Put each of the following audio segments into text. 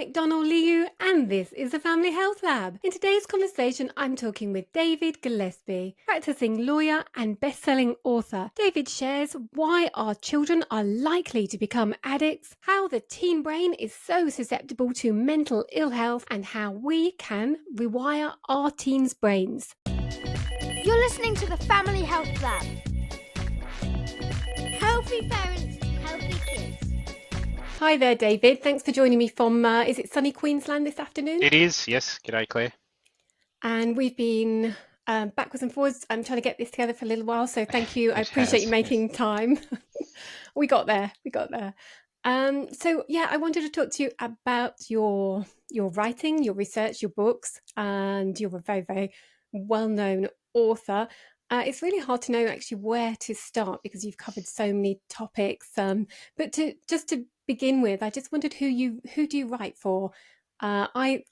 McDonnell-Liu, and this is the Family Health Lab. In today's conversation, I'm talking with David Gillespie, practicing lawyer and best-selling author. David shares why our children are likely to become addicts, how the teen brain is so susceptible to mental ill health, and how we can rewire our teens' brains. You're listening to the Family Health Lab. Healthy parents, healthy kids. Hi there, David. Thanks for joining me from, is it sunny Queensland this afternoon? It is, yes. G'day, Claire. And we've been backwards and forwards. I'm trying to get this together for a little while, so thank you. I appreciate you making time. We got there. So yeah, I wanted to talk to you about your writing, your research, your books, and you're a very, very well-known author. It's really hard to know actually where to start because you've covered so many topics. But to begin with, I just wondered who do you write for? I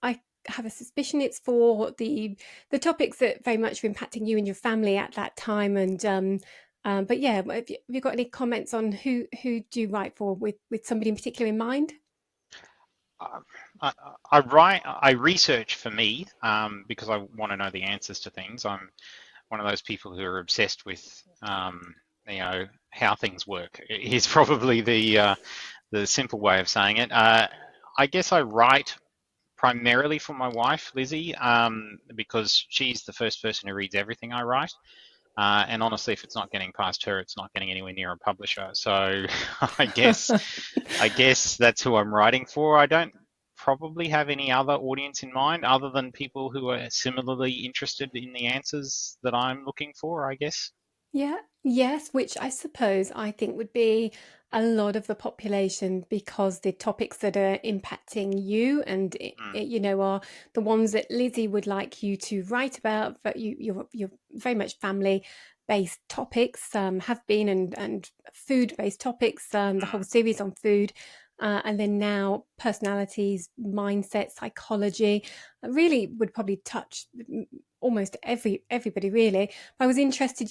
have a suspicion it's for the topics that very much were impacting you and your family at that time. And but yeah, have you got any comments on who do you write for with somebody in particular in mind? I research for me because I want to know the answers to things. I'm one of those people who are obsessed with how things work. Is probably the simple way of saying it. I guess I write primarily for my wife, Lizzie, because she's the first person who reads everything I write. And honestly, if it's not getting past her, it's not getting anywhere near a publisher. So I guess that's who I'm writing for. I don't probably have any other audience in mind other than people who are similarly interested in the answers that I'm looking for, I guess. Yeah, yes, which I suppose I think would be a lot of the population because the topics that are impacting you and are the ones that Lizzie would like you to write about. But you're very much family-based topics, have been and food-based topics. The whole series on food. And then now personalities, mindset, psychology, really would probably touch almost everybody really. But I was interested,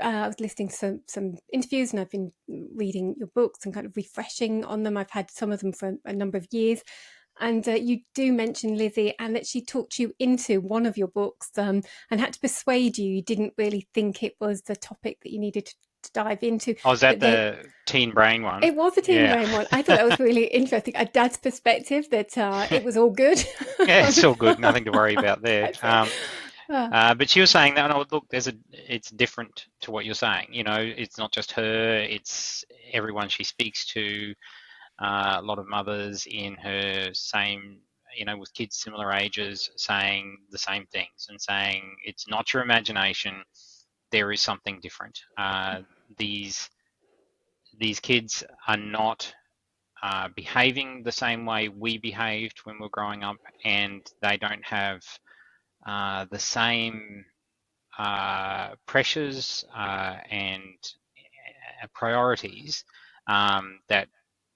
I was listening to some interviews and I've been reading your books and kind of refreshing on them. I've had some of them for a number of years. And you do mention Lizzie and that she talked you into one of your books and had to persuade you didn't really think it was the topic that you needed to dive into. Oh, is that the teen brain one? It was a teen brain one. I thought that was really interesting. A dad's perspective that it was all good. Yeah, it's all good. Nothing to worry about there. But she was saying that, oh, look, it's different to what you're saying. It's not just her, it's everyone she speaks to, a lot of mothers in her same, with kids similar ages saying the same things and saying it's not your imagination, there is something different. These kids are not behaving the same way we behaved when we were growing up, and they don't have the same pressures and priorities that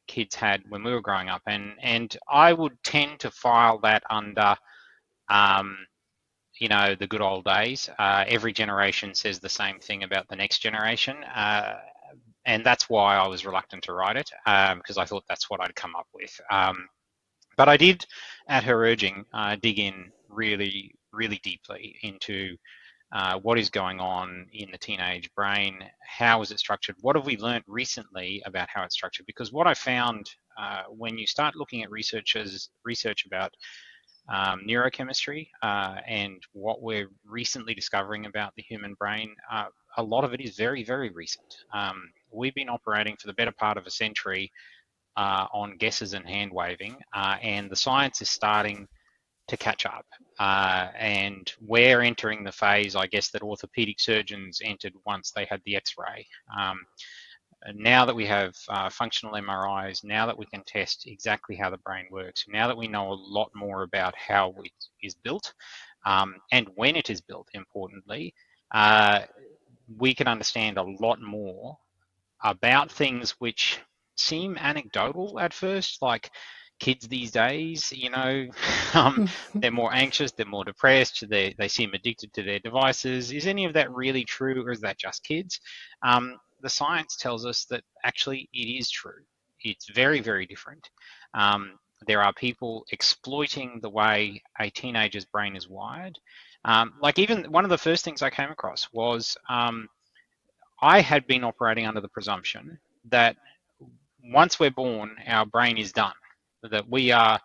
kids had when we were growing up. And I would tend to file that under the good old days. Every generation says the same thing about the next generation. And that's why I was reluctant to write it, because I thought that's what I'd come up with. But I did, at her urging, dig in really, really deeply into what is going on in the teenage brain, how is it structured, what have we learned recently about how it's structured? Because what I found when you start looking at research about neurochemistry and what we're recently discovering about the human brain, a lot of it is very, very recent. We've been operating for the better part of a century on guesses and hand waving, and the science is starting to catch up. And we're entering the phase, I guess, that orthopedic surgeons entered once they had the X-ray. Now that we have functional MRIs, now that we can test exactly how the brain works, now that we know a lot more about how it is built and when it is built, importantly, we can understand a lot more about things which seem anecdotal at first, like kids these days, they're more anxious, they're more depressed, they seem addicted to their devices. Is any of that really true, or is that just kids? The science tells us that actually it is true. It's very, very different. There are people exploiting the way a teenager's brain is wired. Like even one of the first things I came across was I had been operating under the presumption that once we're born, our brain is done. That we are,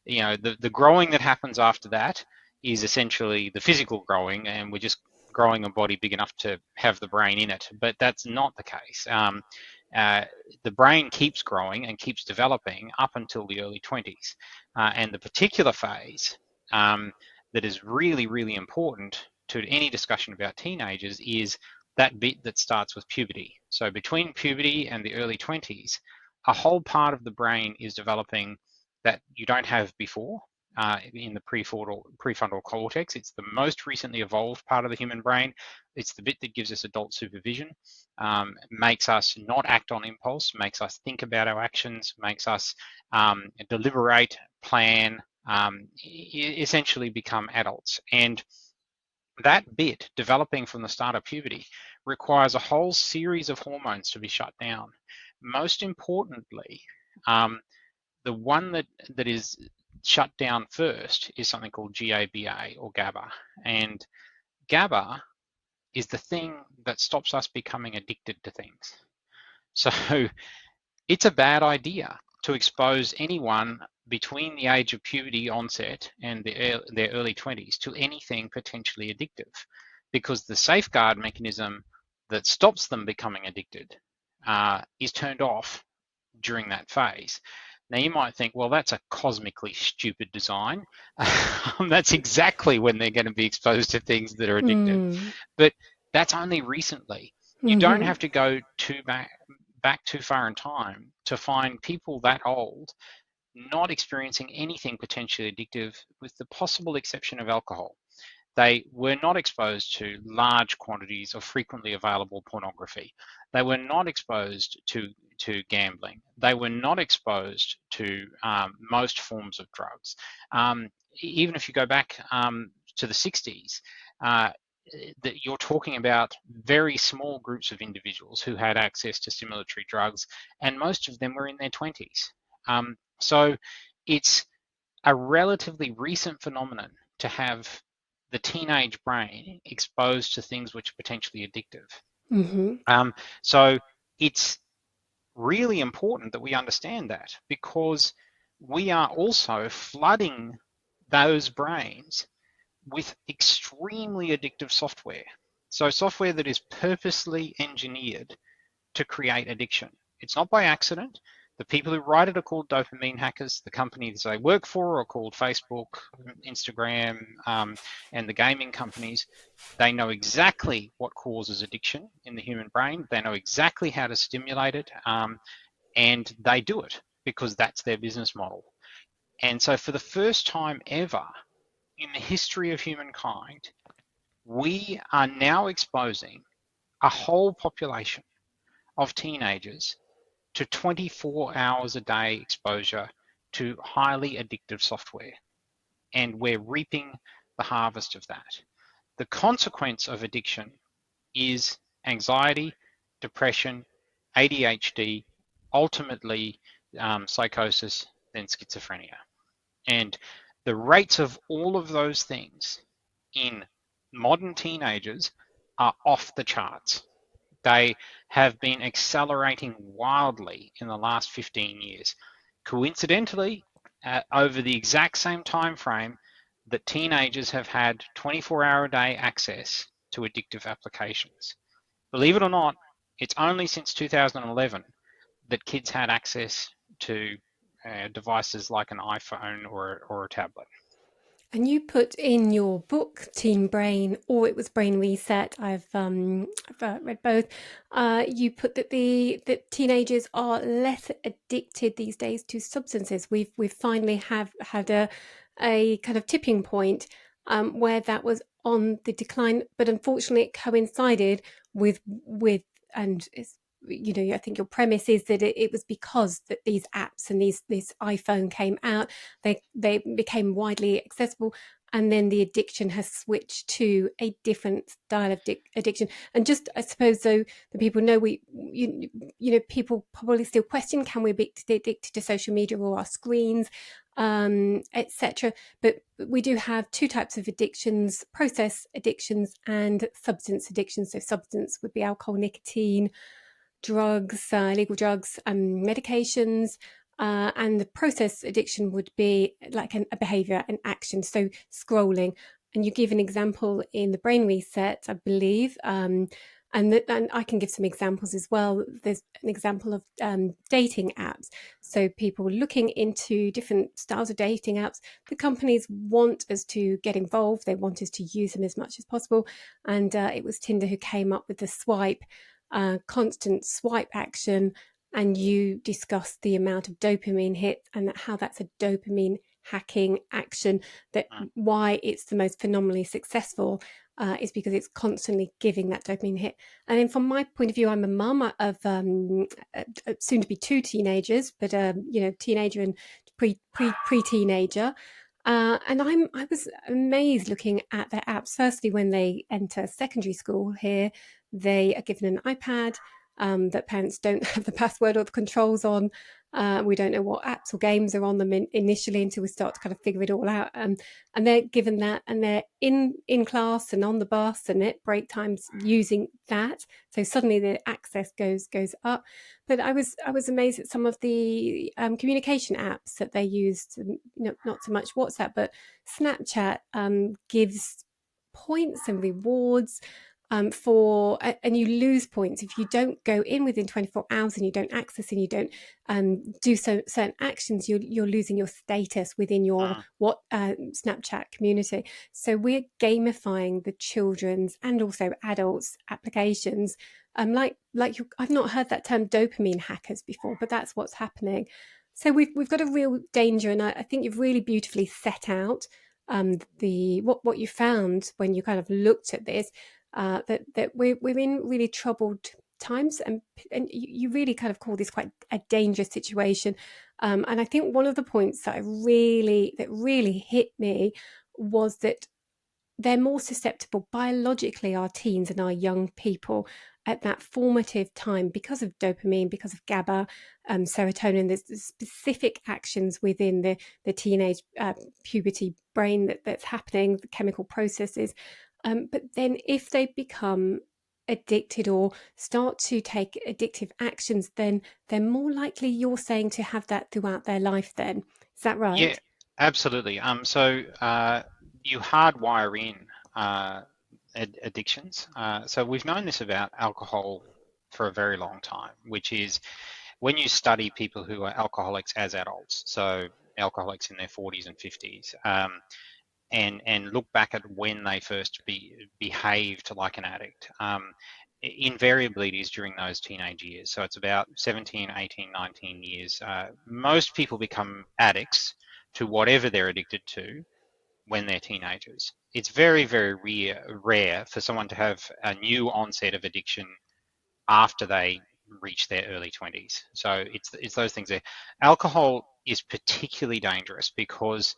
the growing that happens after that is essentially the physical growing, and we're just growing a body big enough to have the brain in it. But that's not the case. The brain keeps growing and keeps developing up until the early 20s. And the particular phase that is really, really important to any discussion about teenagers is that bit that starts with puberty. So between puberty and the early 20s, a whole part of the brain is developing that you don't have before in the prefrontal cortex. It's the most recently evolved part of the human brain. It's the bit that gives us adult supervision, makes us not act on impulse, makes us think about our actions, makes us deliberate, plan, essentially become adults. And that bit developing from the start of puberty requires a whole series of hormones to be shut down. Most importantly, the one that is shut down first is something called GABA or GABA. And GABA is the thing that stops us becoming addicted to things. So it's a bad idea to expose anyone between the age of puberty onset and their early 20s to anything potentially addictive, because the safeguard mechanism that stops them becoming addicted is turned off during that phase. Now you might think, well, that's a cosmically stupid design. That's exactly when they're going to be exposed to things that are addictive. But that's only recently. You don't have to go back too far in time to find people that old not experiencing anything potentially addictive, with the possible exception of alcohol. They were not exposed to large quantities of frequently available pornography. They were not exposed to gambling. They were not exposed to most forms of drugs. Even if you go back to the 60s, that you're talking about very small groups of individuals who had access to stimulatory drugs, and most of them were in their 20s. So it's a relatively recent phenomenon to have the teenage brain exposed to things which are potentially addictive. So it's really important that we understand that, because we are also flooding those brains with extremely addictive software. So software that is purposely engineered to create addiction. It's not by accident. The people who write it are called dopamine hackers. The companies they work for are called Facebook, Instagram, and the gaming companies. They know exactly what causes addiction in the human brain. They know exactly how to stimulate it, and they do it because that's their business model. And so for the first time ever in the history of humankind, we are now exposing a whole population of teenagers to 24 hours a day exposure to highly addictive software. And we're reaping the harvest of that. The consequence of addiction is anxiety, depression, ADHD, ultimately psychosis, then schizophrenia. And the rates of all of those things in modern teenagers are off the charts. They have been accelerating wildly in the last 15 years. Coincidentally, over the exact same time frame that teenagers have had 24-hour-a-day access to addictive applications. Believe it or not, it's only since 2011 that kids had access to devices like an iPhone or a tablet. And you put in your book, Teen Brain, or it was Brain Reset. I've read both. You put that that teenagers are less addicted these days to substances. We've finally have had a kind of tipping point where that was on the decline, but unfortunately it coincided with and it's, I think your premise is that it was because that these apps and this iPhone came out, they became widely accessible, and then the addiction has switched to a different style of addiction. And just, I suppose, so the people know, people probably still question, can we be addicted to social media or our screens? etc. But we do have two types of addictions: process addictions and substance addictions. So substance would be alcohol, nicotine, drugs, illegal drugs, medications. And the process addiction would be like a behavior, an action. So scrolling. And you give an example in the brain reset, I believe. And I can give some examples as well. There's an example of dating apps. So people looking into different styles of dating apps. The companies want us to get involved. They want us to use them as much as possible. And it was Tinder who came up with the swipe, constant swipe action. And you discussed the amount of dopamine hit and how that's a dopamine hacking action, that why it's the most phenomenally successful is because it's constantly giving that dopamine hit. And then from my point of view, I'm a mum of soon to be two teenagers, but teenager and pre-teenager. And I was amazed looking at their apps. Firstly, when they enter secondary school here, they are given an iPad that parents don't have the password or the controls on. We don't know what apps or games are on them initially until we start to kind of figure it all out. And they're given that, and they're in class and on the bus and at break times using that. So suddenly the access goes up. But I was amazed at some of the communication apps that they used. Not so much WhatsApp, but Snapchat gives points and rewards. And you lose points if you don't go in within 24 hours and you don't access and you don't do certain actions. You're losing your status within your Snapchat community. So we're gamifying the children's and also adults' applications. I've not heard that term dopamine hackers before, but that's what's happening. So we've got a real danger, and I think you've really beautifully set out what you found when you kind of looked at this. That we're in really troubled times, and you really kind of call this quite a dangerous situation. And I think one of the points that really hit me was that they're more susceptible biologically, our teens and our young people, at that formative time because of dopamine, because of GABA, serotonin. There's specific actions within the teenage puberty brain that's happening, the chemical processes. But then if they become addicted or start to take addictive actions, then they're more likely, you're saying, to have that throughout their life then. Is that right? Yeah, absolutely. So you hardwire in addictions. So we've known this about alcohol for a very long time, which is when you study people who are alcoholics as adults, so alcoholics in their 40s and 50s, and look back at when they first behaved like an addict. Invariably it is during those teenage years. So it's about 17, 18, 19 years. Most people become addicts to whatever they're addicted to when they're teenagers. It's very, very rare for someone to have a new onset of addiction after they reach their early 20s. So it's those things there. Alcohol is particularly dangerous because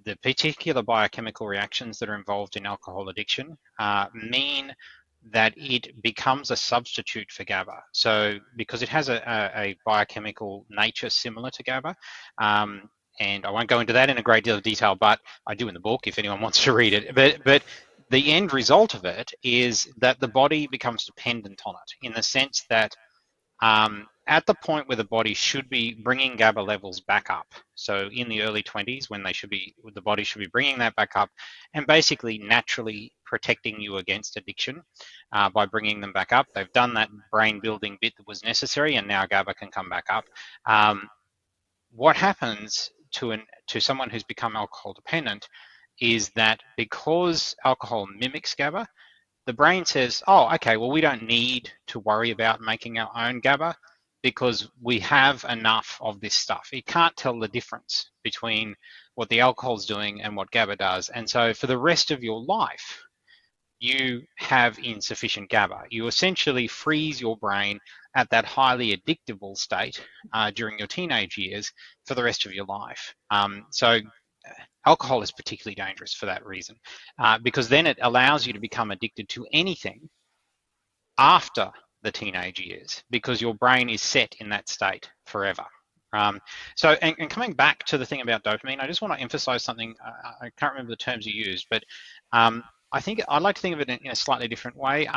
the particular biochemical reactions that are involved in alcohol addiction mean that it becomes a substitute for GABA. So because it has a biochemical nature similar to GABA, and I won't go into that in a great deal of detail, but I do in the book if anyone wants to read it. But the end result of it is that the body becomes dependent on it, in the sense that at the point where the body should be bringing GABA levels back up, so in the early 20s when the body should be bringing that back up and basically naturally protecting you against addiction by bringing them back up. They've done that brain building bit that was necessary, and now GABA can come back up. What happens to someone who's become alcohol dependent is that because alcohol mimics GABA, the brain says, oh, okay, well, we don't need to worry about making our own GABA because we have enough of this stuff. It can't tell the difference between what the alcohol's doing and what GABA does. And so for the rest of your life, you have insufficient GABA. You essentially freeze your brain at that highly addictable state during your teenage years for the rest of your life. So alcohol is particularly dangerous for that reason, because then it allows you to become addicted to anything after the teenage years because your brain is set in that state forever. And coming back to the thing about dopamine, I just want to emphasize something. I can't remember the terms you used, but I think I like to think of it in a slightly different way.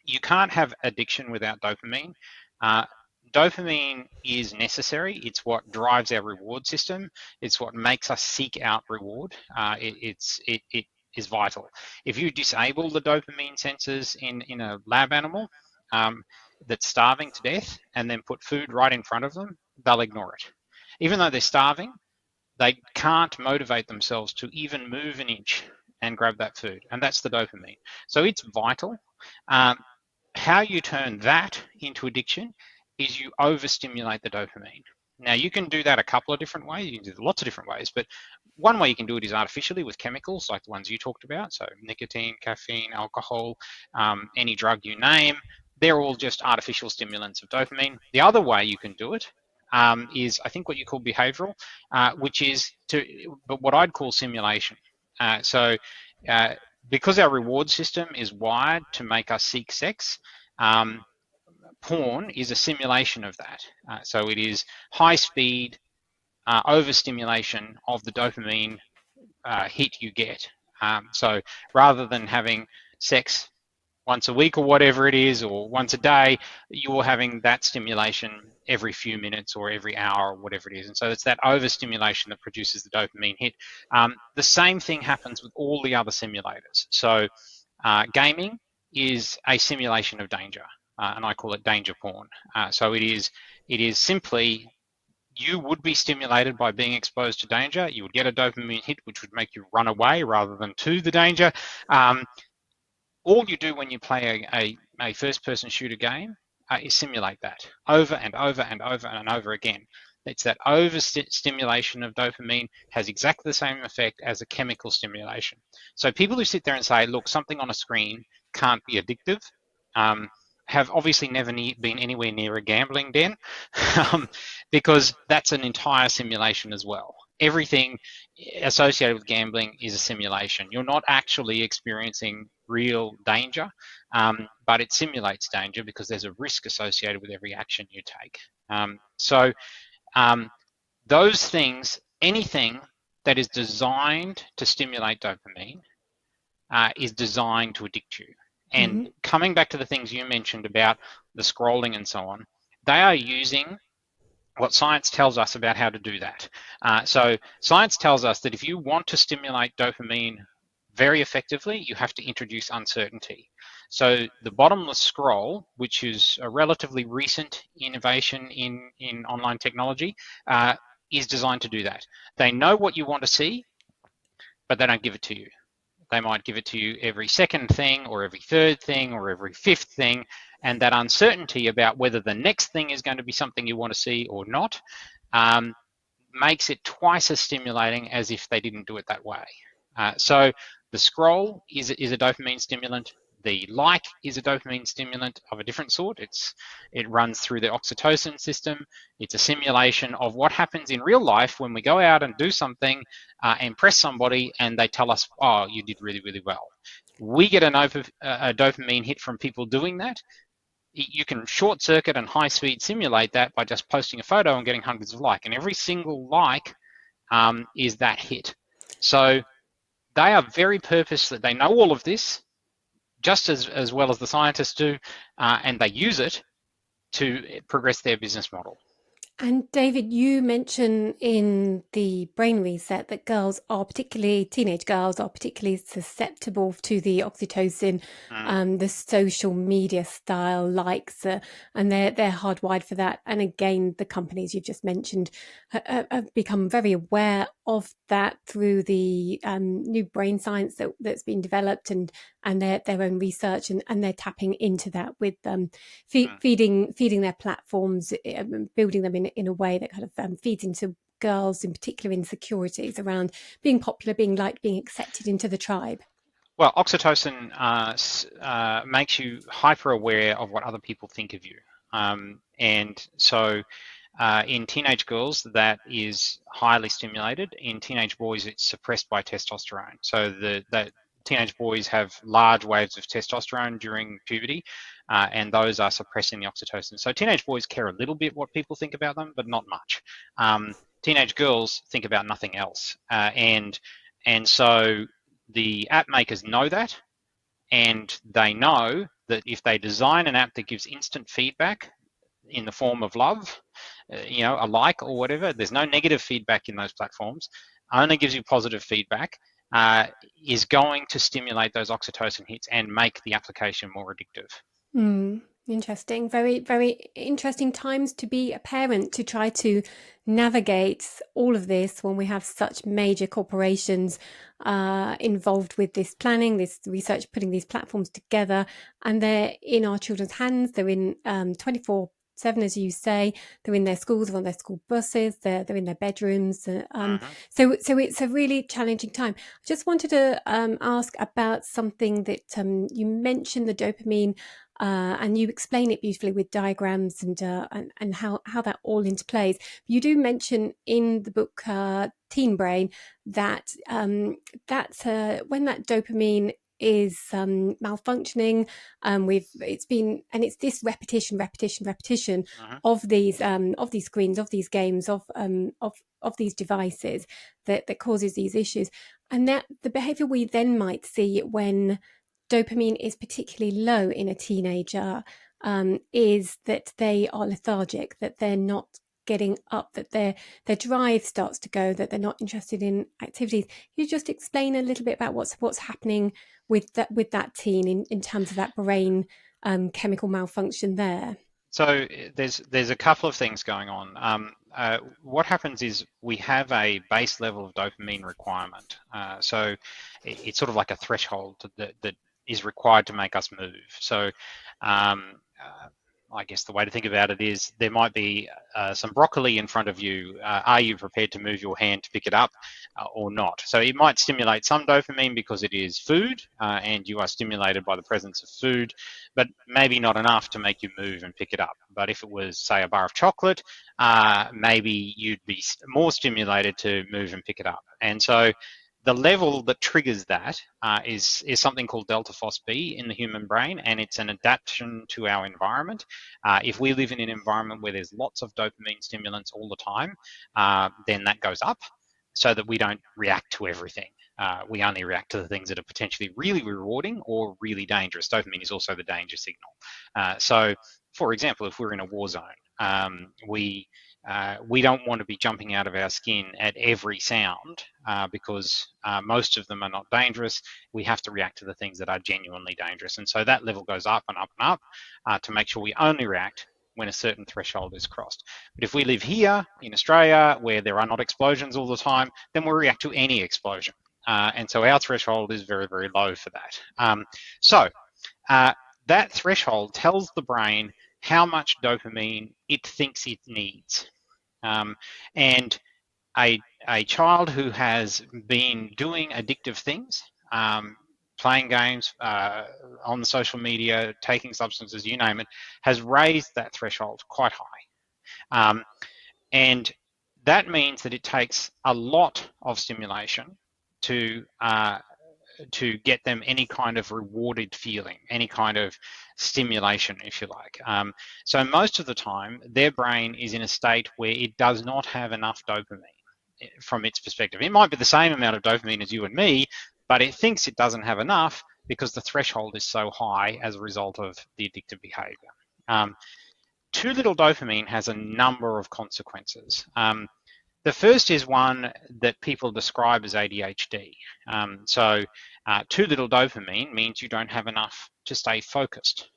You can't have addiction without dopamine. Dopamine is necessary. It's what drives our reward system. It's what makes us seek out reward. It is vital. If you disable the dopamine sensors in a lab animal that's starving to death and then put food right in front of them, they'll ignore it. Even though they're starving, they can't motivate themselves to even move an inch and grab that food, and that's the dopamine. So it's vital. How you turn that into addiction is you overstimulate the dopamine. Now, you can do that a couple of different ways. You can do it lots of different ways, but one way you can do it is artificially with chemicals like the ones you talked about. So nicotine, caffeine, alcohol, any drug you name, they're all just artificial stimulants of dopamine. The other way you can do it is, I think, what you call behavioral, which is but what I'd call simulation. Because our reward system is wired to make us seek sex, porn is a simulation of that. So it is high speed overstimulation of the dopamine hit you get. So rather than having sex once a week or whatever it is, or once a day, you're having that stimulation every few minutes or every hour or whatever it is. And so it's that overstimulation that produces the dopamine hit. The same thing happens with all the other simulators. So gaming is a simulation of danger, and I call it danger porn. So it is simply, you would be stimulated by being exposed to danger. You would get a dopamine hit, which would make you run away rather than to the danger. All you do when you play a first-person shooter game is simulate that over and over and over and over again. It's that overstimulation of dopamine has exactly the same effect as a chemical stimulation. So people who sit there and say, look, something on a screen can't be addictive, have obviously never been anywhere near a gambling den, because that's an entire simulation as well. Everything associated with gambling is a simulation. You're not actually experiencing real danger, but it simulates danger because there's a risk associated with every action you take. Those things, anything that is designed to stimulate dopamine is designed to addict you. And coming back to the things you mentioned about the scrolling and so on, they are using what science tells us about how to do that. So science tells us that if you want to stimulate dopamine very effectively, you have to introduce uncertainty. So the bottomless scroll, which is a relatively recent innovation in online technology, is designed to do that. They know what you want to see, but they don't give it to you. They might give it to you every second thing or every third thing or every fifth thing, and that uncertainty about whether the next thing is going to be something you want to see or not makes it twice as stimulating as if they didn't do it that way. So the scroll is a dopamine stimulant. The like is a dopamine stimulant of a different sort. It runs through the oxytocin system. It's a simulation of what happens in real life when we go out and do something and impress somebody and they tell us, oh, you did really, really well. We get a dopamine hit from people doing that. You can short circuit and high speed simulate that by just posting a photo and getting hundreds of likes. And every single like is that hit. So they are very purposeful. They know all of this just as well as the scientists do, and they use it to progress their business model. And David, you mentioned in the brain reset that teenage girls are particularly susceptible to the oxytocin, the social media style likes, and they're hardwired for that. And again, the companies you've just mentioned have become very aware of that through the new brain science that's been developed and their own research, and they're tapping into that with feeding their platforms, building them in a way that kind of feeds into girls, in particular, insecurities around being popular, being liked, being accepted into the tribe. Well, oxytocin makes you hyper aware of what other people think of you, and so in teenage girls that is highly stimulated. In teenage boys, it's suppressed by testosterone. So the teenage boys have large waves of testosterone during puberty, and those are suppressing the oxytocin. So teenage boys care a little bit what people think about them, but not much. Teenage girls think about nothing else, and so the app makers know that, and they know that if they design an app that gives instant feedback in the form of love, a like or whatever, there's no negative feedback in those platforms, only gives you positive feedback, is going to stimulate those oxytocin hits and make the application more addictive. Interesting. Very, very interesting times to be a parent, to try to navigate all of this when we have such major corporations involved with this planning, this research, putting these platforms together, and they're in our children's hands. They're in 24/7, as you say. They're in their schools, they're on their school buses, they're in their bedrooms. So it's a really challenging time. I just wanted to ask about something that you mentioned, the dopamine. And you explain it beautifully with diagrams and how that all interplays. You do mention in the book Teen Brain that when that dopamine is malfunctioning, it's this repetition of these screens, of these games, of these devices that causes these issues, and that the behavior we then might see when dopamine is particularly low in a teenager is that they are lethargic, that they're not getting up, that their drive starts to go, that they're not interested in activities. Can you just explain a little bit about what's happening with that teen in terms of that brain chemical malfunction there? So there's a couple of things going on. What happens is we have a base level of dopamine requirement. So it's sort of like a threshold that is required to make us move. So I guess the way to think about it is there might be some broccoli in front of you. Are you prepared to move your hand to pick it up or not? So it might stimulate some dopamine because it is food and you are stimulated by the presence of food, but maybe not enough to make you move and pick it up. But if it was, say, a bar of chocolate, maybe you'd be more stimulated to move and pick it up. And so the level that triggers that is something called delta phos-B in the human brain, and it's an adaptation to our environment. If we live in an environment where there's lots of dopamine stimulants all the time, then that goes up so that we don't react to everything. We only react to the things that are potentially really rewarding or really dangerous. Dopamine is also the danger signal. So, for example, if we're in a war zone, we don't want to be jumping out of our skin at every sound because most of them are not dangerous. We have to react to the things that are genuinely dangerous. And so that level goes up and up and up to make sure we only react when a certain threshold is crossed. But if we live here in Australia where there are not explosions all the time, then we'll react to any explosion. And so our threshold is very, very low for that. So that threshold tells the brain how much dopamine it thinks it needs. And a child who has been doing addictive things, playing games, on the social media, taking substances, you name it, has raised that threshold quite high. And that means that it takes a lot of stimulation to get them any kind of rewarded feeling, any kind of stimulation, if you like. So most of the time, their brain is in a state where it does not have enough dopamine from its perspective. It might be the same amount of dopamine as you and me, but it thinks it doesn't have enough because the threshold is so high as a result of the addictive behavior. Too little dopamine has a number of consequences. The first is one that people describe as ADHD. Too little dopamine means you don't have enough to stay focused.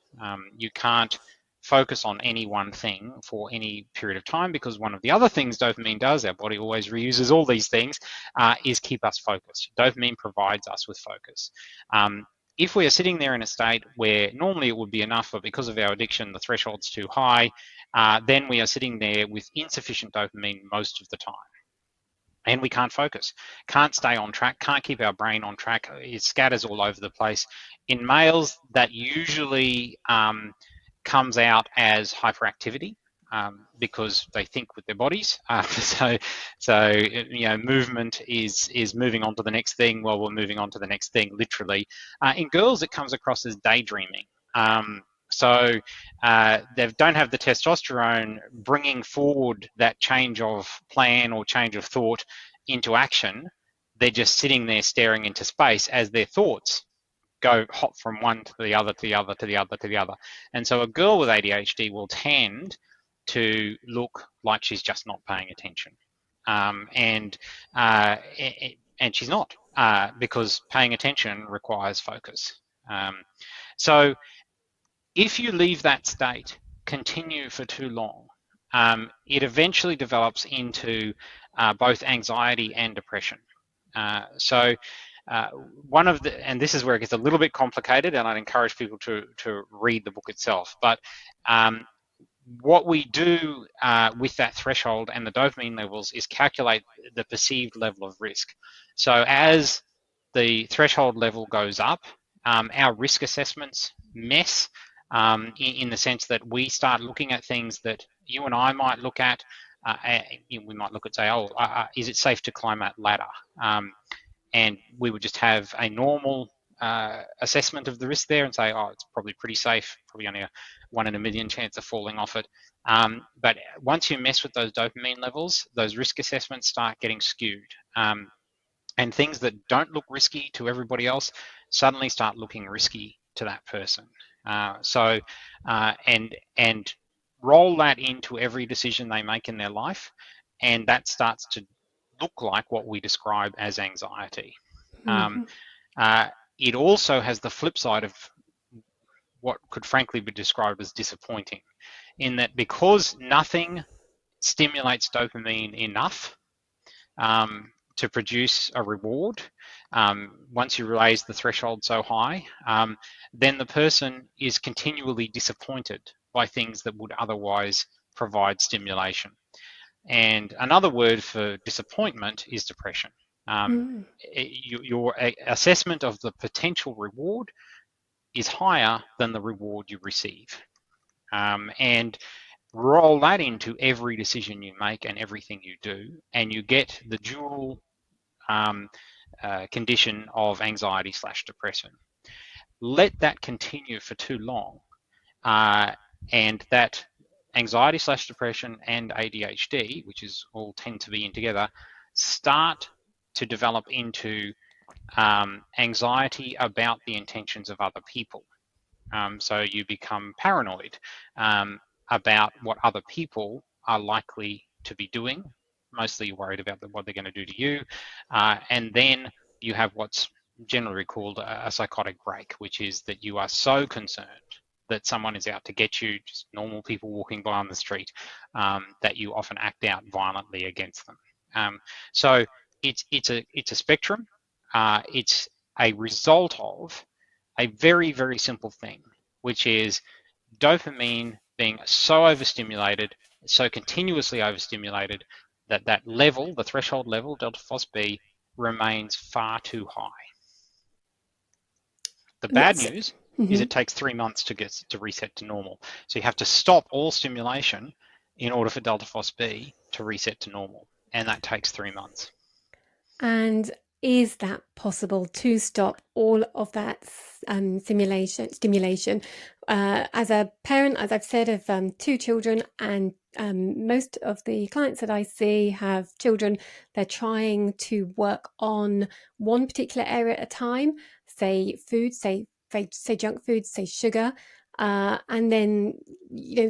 You can't focus on any one thing for any period of time because one of the other things dopamine does, our body always reuses all these things, is keep us focused. Dopamine provides us with focus. If we are sitting there in a state where normally it would be enough, but because of our addiction, the threshold's too high, then we are sitting there with insufficient dopamine most of the time. And we can't focus, can't stay on track, can't keep our brain on track. It scatters all over the place. In males, that usually comes out as hyperactivity. because they think with their bodies. So movement is moving on to the next thing while we're moving on to the next thing, literally. In girls, it comes across as daydreaming. So they don't have the testosterone bringing forward that change of plan or change of thought into action. They're just sitting there staring into space as their thoughts go hop from one to the other, to the other, to the other, to the other. And so a girl with ADHD will tend to look like she's just not paying attention. And she's not, because paying attention requires focus. So if you leave that state continue for too long, it eventually develops into both anxiety and depression. One of the, and this is where it gets a little bit complicated, and I'd encourage people to read the book itself. But what we do with that threshold and the dopamine levels is calculate the perceived level of risk. So as the threshold level goes up, our risk assessments mess in the sense that we start looking at things that you and I might look at. We might look at, say, is it safe to climb that ladder? And we would just have a normal assessment of the risk there and say, it's probably pretty safe, probably only a 1 in a million chance of falling off it. But once you mess with those dopamine levels, those risk assessments start getting skewed. And things that don't look risky to everybody else suddenly start looking risky to that person. And roll that into every decision they make in their life, and that starts to look like what we describe as anxiety. It also has the flip side of what could frankly be described as disappointing, in that because nothing stimulates dopamine enough to produce a reward, once you raise the threshold so high, then the person is continually disappointed by things that would otherwise provide stimulation. And another word for disappointment is depression. Your assessment of the potential reward is higher than the reward you receive. And roll that into every decision you make and everything you do, and you get the dual condition of anxiety/depression. Let that continue for too long, and that anxiety/depression and ADHD, which is all tend to be in together, start to develop into anxiety about the intentions of other people. So you become paranoid about what other people are likely to be doing. Mostly you're worried about what they're going to do to you. And then you have what's generally called a psychotic break, which is that you are so concerned that someone is out to get you, just normal people walking by on the street, that you often act out violently against them. So it's a spectrum. It's a result of a very, very simple thing, which is dopamine being so overstimulated, so continuously overstimulated, that level, the threshold level, delta phos B, remains far too high. The bad news is it takes 3 months to reset to normal. So you have to stop all stimulation in order for delta phos B to reset to normal, and that takes 3 months. And is that possible to stop all of that stimulation? As a parent, as I've said, of 2 children, and most of the clients that I see have children, they're trying to work on one particular area at a time, say food, say junk food, say sugar, and then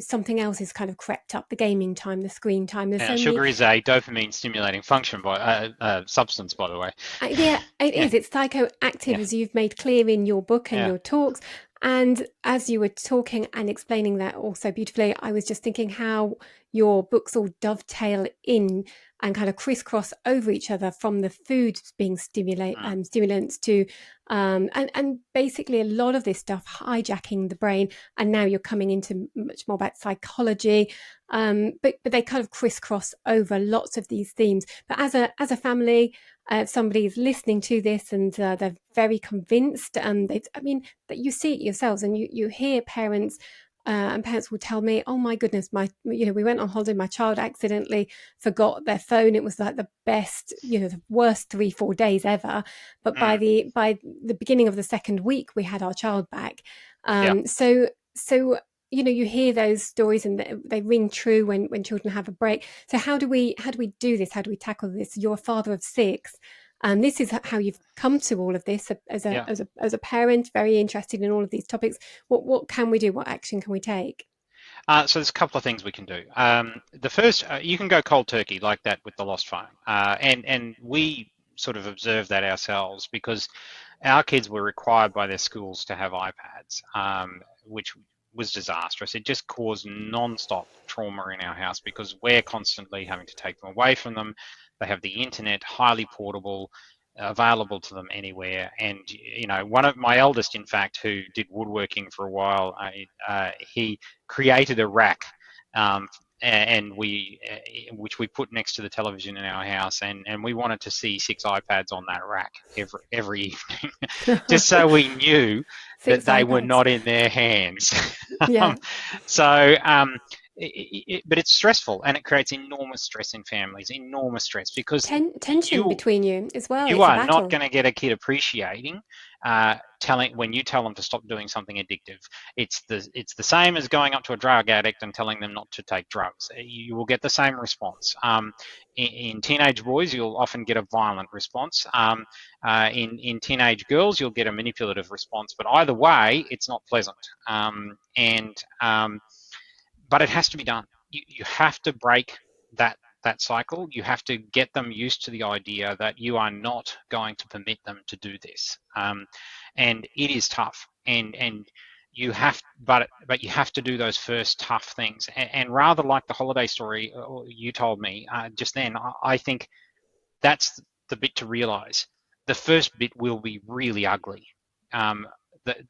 something else is kind of crept up, the gaming time, the screen time. Sugar is a dopamine stimulating function substance, by the way. Yeah, it is. It's psychoactive, as you've made clear in your book and your talks. And as you were talking and explaining that also beautifully, I was just thinking how your books all dovetail in and kind of crisscross over each other, from the food being stimulants to and basically a lot of this stuff hijacking the brain. And now you're coming into much more about psychology, but they kind of crisscross over lots of these themes. But as a family, if somebody's listening to this and they're very convinced, that you see it yourselves, and you hear parents and parents will tell me, "Oh my goodness, we went on holiday. My child accidentally forgot their phone. It was like the best, the worst 3-4 days ever. But by the beginning of the second week, we had our child back. Yeah. So you hear those stories and they ring true when children have a break. So how do we do this? How do we tackle this? You're a father of 6. And this is how you've come to all of this as a parent, very interested in all of these topics. What can we do? What action can we take? So there's a couple of things we can do. The first, you can go cold turkey like that with the lost phone, and we sort of observed that ourselves because our kids were required by their schools to have iPads, which was disastrous. It just caused non-stop trauma in our house because we're constantly having to take them away from them. They have the internet, highly portable, available to them anywhere. And one of my eldest, in fact, who did woodworking for a while, he created a rack, and which we put next to the television in our house, and we wanted to see 6 iPads on that rack every evening, just so we knew that they were not in their hands. Yeah. But it's stressful, and it creates enormous stress in families, enormous stress, because tension between you as well. You are not going to get a kid appreciating when you tell them to stop doing something addictive. It's the same as going up to a drug addict and telling them not to take drugs. You will get the same response. In teenage boys, you'll often get a violent response. In teenage girls, you'll get a manipulative response. But either way, it's not pleasant. But it has to be done. You have to break that cycle. You have to get them used to the idea that you are not going to permit them to do this. And it is tough. And you have, but you have to do those first tough things. And rather like the holiday story you told me just then, I think that's the bit to realize. The first bit will be really ugly.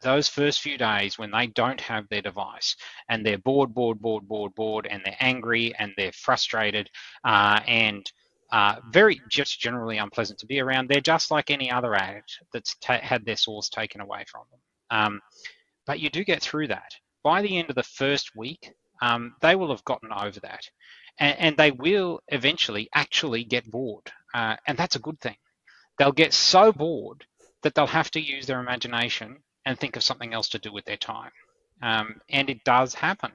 Those first few days when they don't have their device and they're bored, and they're angry and they're frustrated and very just generally unpleasant to be around, they're just like any other addict that's had their source taken away from them. But you do get through that. By the end of the first week, they will have gotten over that, and they will eventually actually get bored, and that's a good thing. They'll get so bored that they'll have to use their imagination and think of something else to do with their time. And it does happen.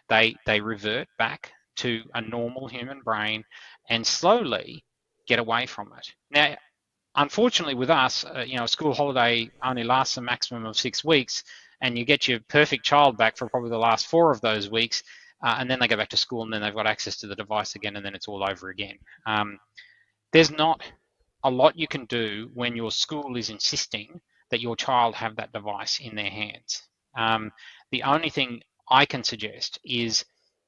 They revert back to a normal human brain and slowly get away from it. Now, unfortunately with us, a school holiday only lasts a maximum of 6 weeks, and you get your perfect child back for probably the last 4 of those weeks, and then they go back to school, and then they've got access to the device again, and then it's all over again. There's not a lot you can do when your school is insisting that your child have that device in their hands. The only thing I can suggest is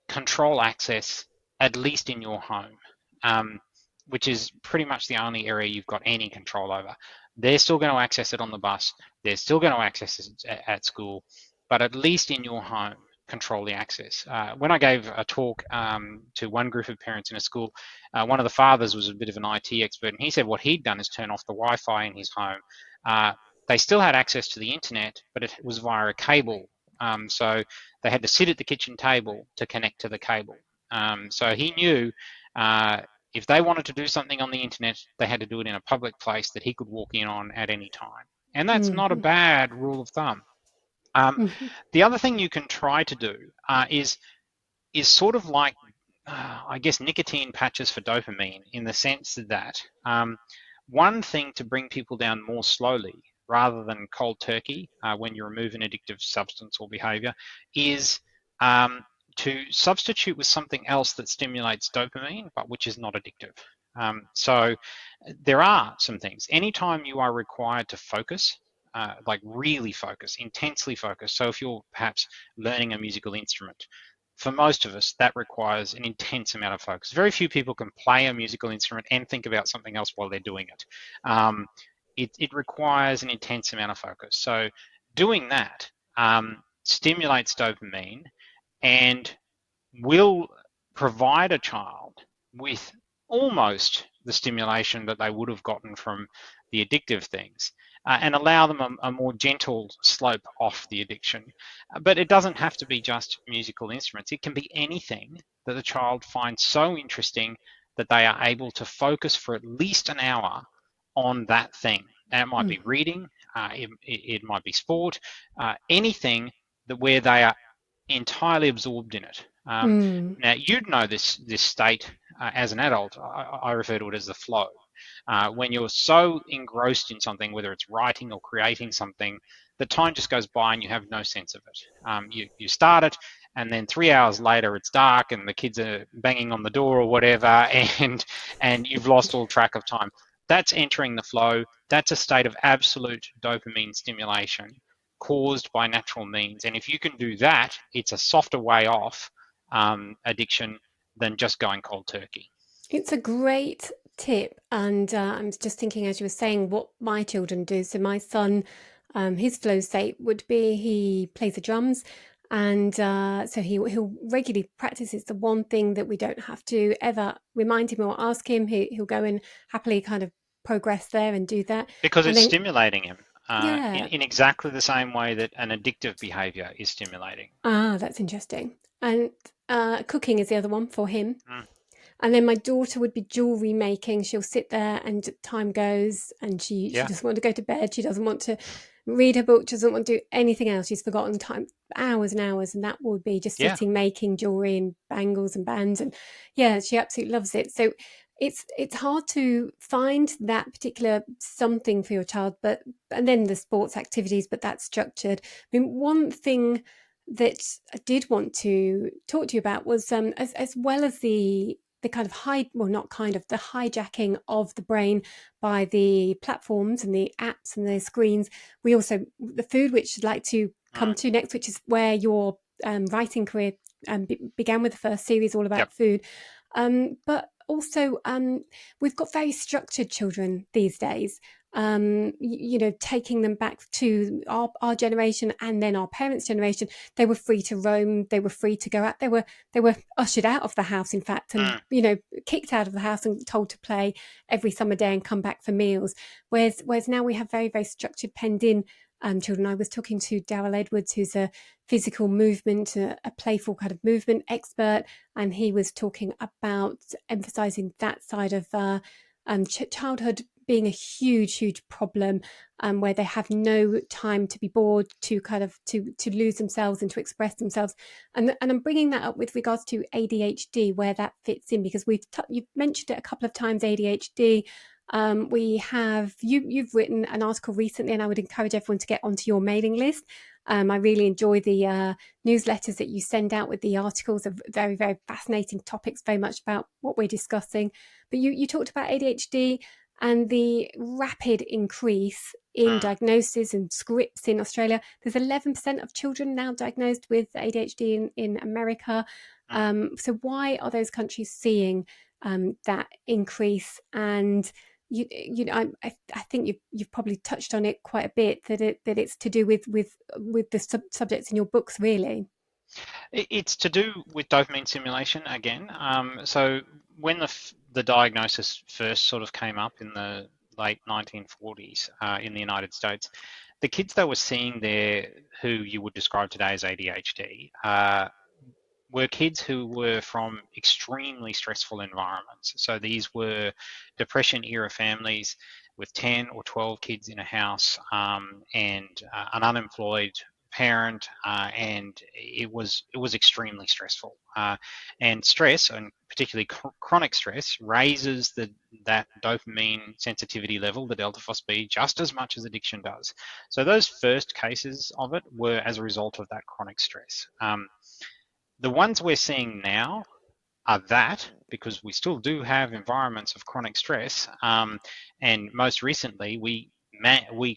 control access, at least in your home, which is pretty much the only area you've got any control over. They're still going to access it on the bus. They're still going to access it at school, but at least in your home, control the access. When I gave a talk to one group of parents in a school, one of the fathers was a bit of an IT expert, and he said what he'd done is turn off the Wi-Fi in his home. They still had access to the internet, but it was via a cable. So they had to sit at the kitchen table to connect to the cable. So he knew if they wanted to do something on the internet, they had to do it in a public place that he could walk in on at any time. And that's not a bad rule of thumb. The other thing you can try to do is sort of like, I guess, nicotine patches for dopamine, in the sense that one thing to bring people down more slowly rather than cold turkey when you remove an addictive substance or behavior is to substitute with something else that stimulates dopamine, but which is not addictive. So there are some things. Anytime you are required to focus, like really focus, intensely focus. So if you're perhaps learning a musical instrument, for most of us, that requires an intense amount of focus. Very few people can play a musical instrument and think about something else while they're doing it. It requires an intense amount of focus. So doing that stimulates dopamine and will provide a child with almost the stimulation that they would have gotten from the addictive things, and allow them a more gentle slope off the addiction. But it doesn't have to be just musical instruments. It can be anything that the child finds so interesting that they are able to focus for at least an hour on that thing. Now, it might be reading, it might be sport, anything that where they are entirely absorbed in it. Now, you'd know this state as an adult. I refer to it as the flow. When you're so engrossed in something, whether it's writing or creating something, the time just goes by and you have no sense of it. You start it, and then 3 hours later it's dark and the kids are banging on the door or whatever, and you've lost all track of time. That's entering the flow. That's a state of absolute dopamine stimulation caused by natural means. And if you can do that, it's a softer way off addiction than just going cold turkey. It's a great tip. And I'm just thinking, as you were saying, what my children do. So my son, his flow state would be he plays the drums. And so he'll regularly practice. It's the one thing that we don't have to ever remind him or ask him. He'll go and happily kind of progress there and do that. Because and it's then, stimulating him yeah. in exactly the same way that an addictive behavior is stimulating. Ah, that's interesting. And cooking is the other one for him. And then my daughter would be jewelry making. She'll sit there and time goes and she doesn't want to go to bed. She doesn't want to read her book. She doesn't want to do anything else. She's forgotten time, hours and hours. And that would be just sitting making jewelry and bangles and bands. And yeah, she absolutely loves it. So it's hard to find that particular something for your child, and then the sports activities, but that's structured. I mean, one thing that I did want to talk to you about was as well as the kind of the hijacking of the brain by the platforms and the apps and the screens. We also, the food, which I'd like to come to next, which is where your writing career began with the first series all about food. But also, we've got very structured children these days. Taking them back to our generation and then our parents' generation, they were free to roam, they were free to go out, they were ushered out of the house, in fact, and kicked out of the house and told to play every summer day and come back for meals. Whereas now we have very, very structured, penned in children. I was talking to Daryl Edwards, who's a physical movement, a playful kind of movement expert, and he was talking about emphasizing that side of childhood being a huge problem, where they have no time to be bored, to kind of to lose themselves and to express themselves. And I'm bringing that up with regards to ADHD, where that fits in, because you've mentioned it a couple of times, ADHD. You've written an article recently, and I would encourage everyone to get onto your mailing list. I really enjoy the newsletters that you send out with the articles of very, very fascinating topics, very much about what we're discussing. But you talked about ADHD and the rapid increase in diagnosis and scripts in Australia. There's 11% of children now diagnosed with ADHD in America. So why are those countries seeing that increase? And I think you've probably touched on it quite a bit, that it's to do with the subjects in your books, really. It's to do with dopamine stimulation again. So when the diagnosis first sort of came up in the late 1940s in the United States, the kids they were seeing there, who you would describe today as ADHD, were kids who were from extremely stressful environments. So these were Depression-era families with 10 or 12 kids in a house, and an unemployed parent, and it was extremely stressful. And stress, and particularly chronic stress, raises that dopamine sensitivity level, the delta phos-B, just as much as addiction does. So those first cases of it were as a result of that chronic stress. The ones we're seeing now are that, because we still do have environments of chronic stress, and most recently we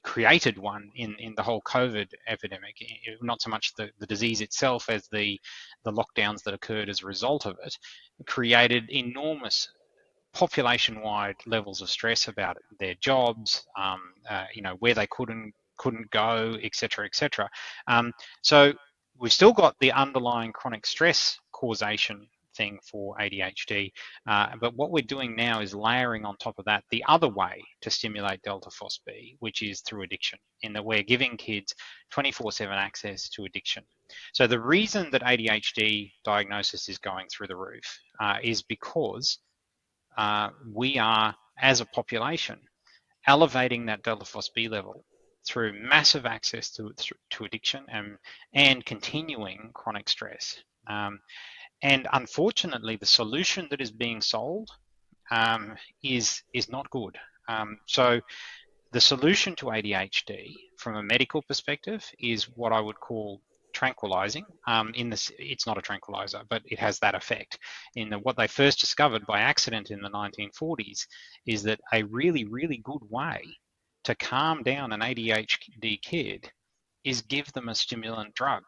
created one in the whole COVID epidemic. Not so much the disease itself as the lockdowns that occurred as a result of it created enormous population-wide levels of stress about their jobs, where they couldn't go, etc., etc. So we've still got the underlying chronic stress causation thing for ADHD. But what we're doing now is layering on top of that the other way to stimulate delta phos-B, which is through addiction, in that we're giving kids 24/7 access to addiction. So the reason that ADHD diagnosis is going through the roof is because we are, as a population, elevating that delta phos-B level through massive access to addiction and continuing chronic stress. And unfortunately, the solution that is being sold is not good. So the solution to ADHD from a medical perspective is what I would call tranquilizing. It's not a tranquilizer, but it has that effect. What they first discovered by accident in the 1940s is that a really, really good way to calm down an ADHD kid is give them a stimulant drug.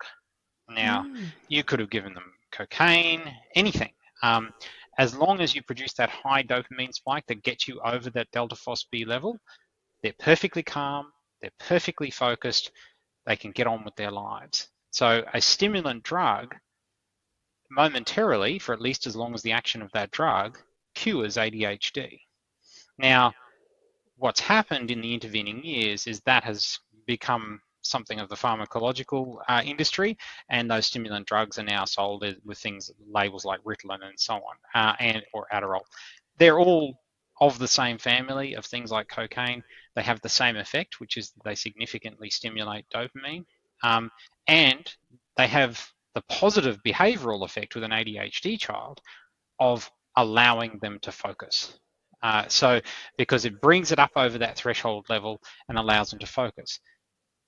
Now, you could have given them cocaine, anything. As long as you produce that high dopamine spike that gets you over that delta phos-B level, they're perfectly calm, they're perfectly focused, they can get on with their lives. So a stimulant drug, momentarily, for at least as long as the action of that drug, cures ADHD. Now, what's happened in the intervening years is that has become something of the pharmacological industry, and those stimulant drugs are now sold with things, labels like Ritalin and so on, or Adderall. They're all of the same family of things like cocaine. They have the same effect, which is they significantly stimulate dopamine, and they have the positive behavioral effect with an ADHD child of allowing them to focus. So because it brings it up over that threshold level and allows them to focus.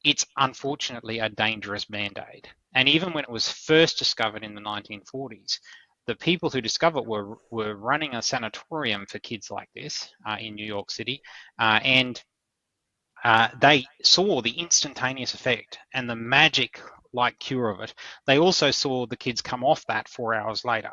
It's unfortunately a dangerous band-aid. And even when it was first discovered in the 1940s, the people who discovered it were running a sanatorium for kids like this in New York City, and they saw the instantaneous effect and the magic-like cure of it. They also saw the kids come off that 4 hours later,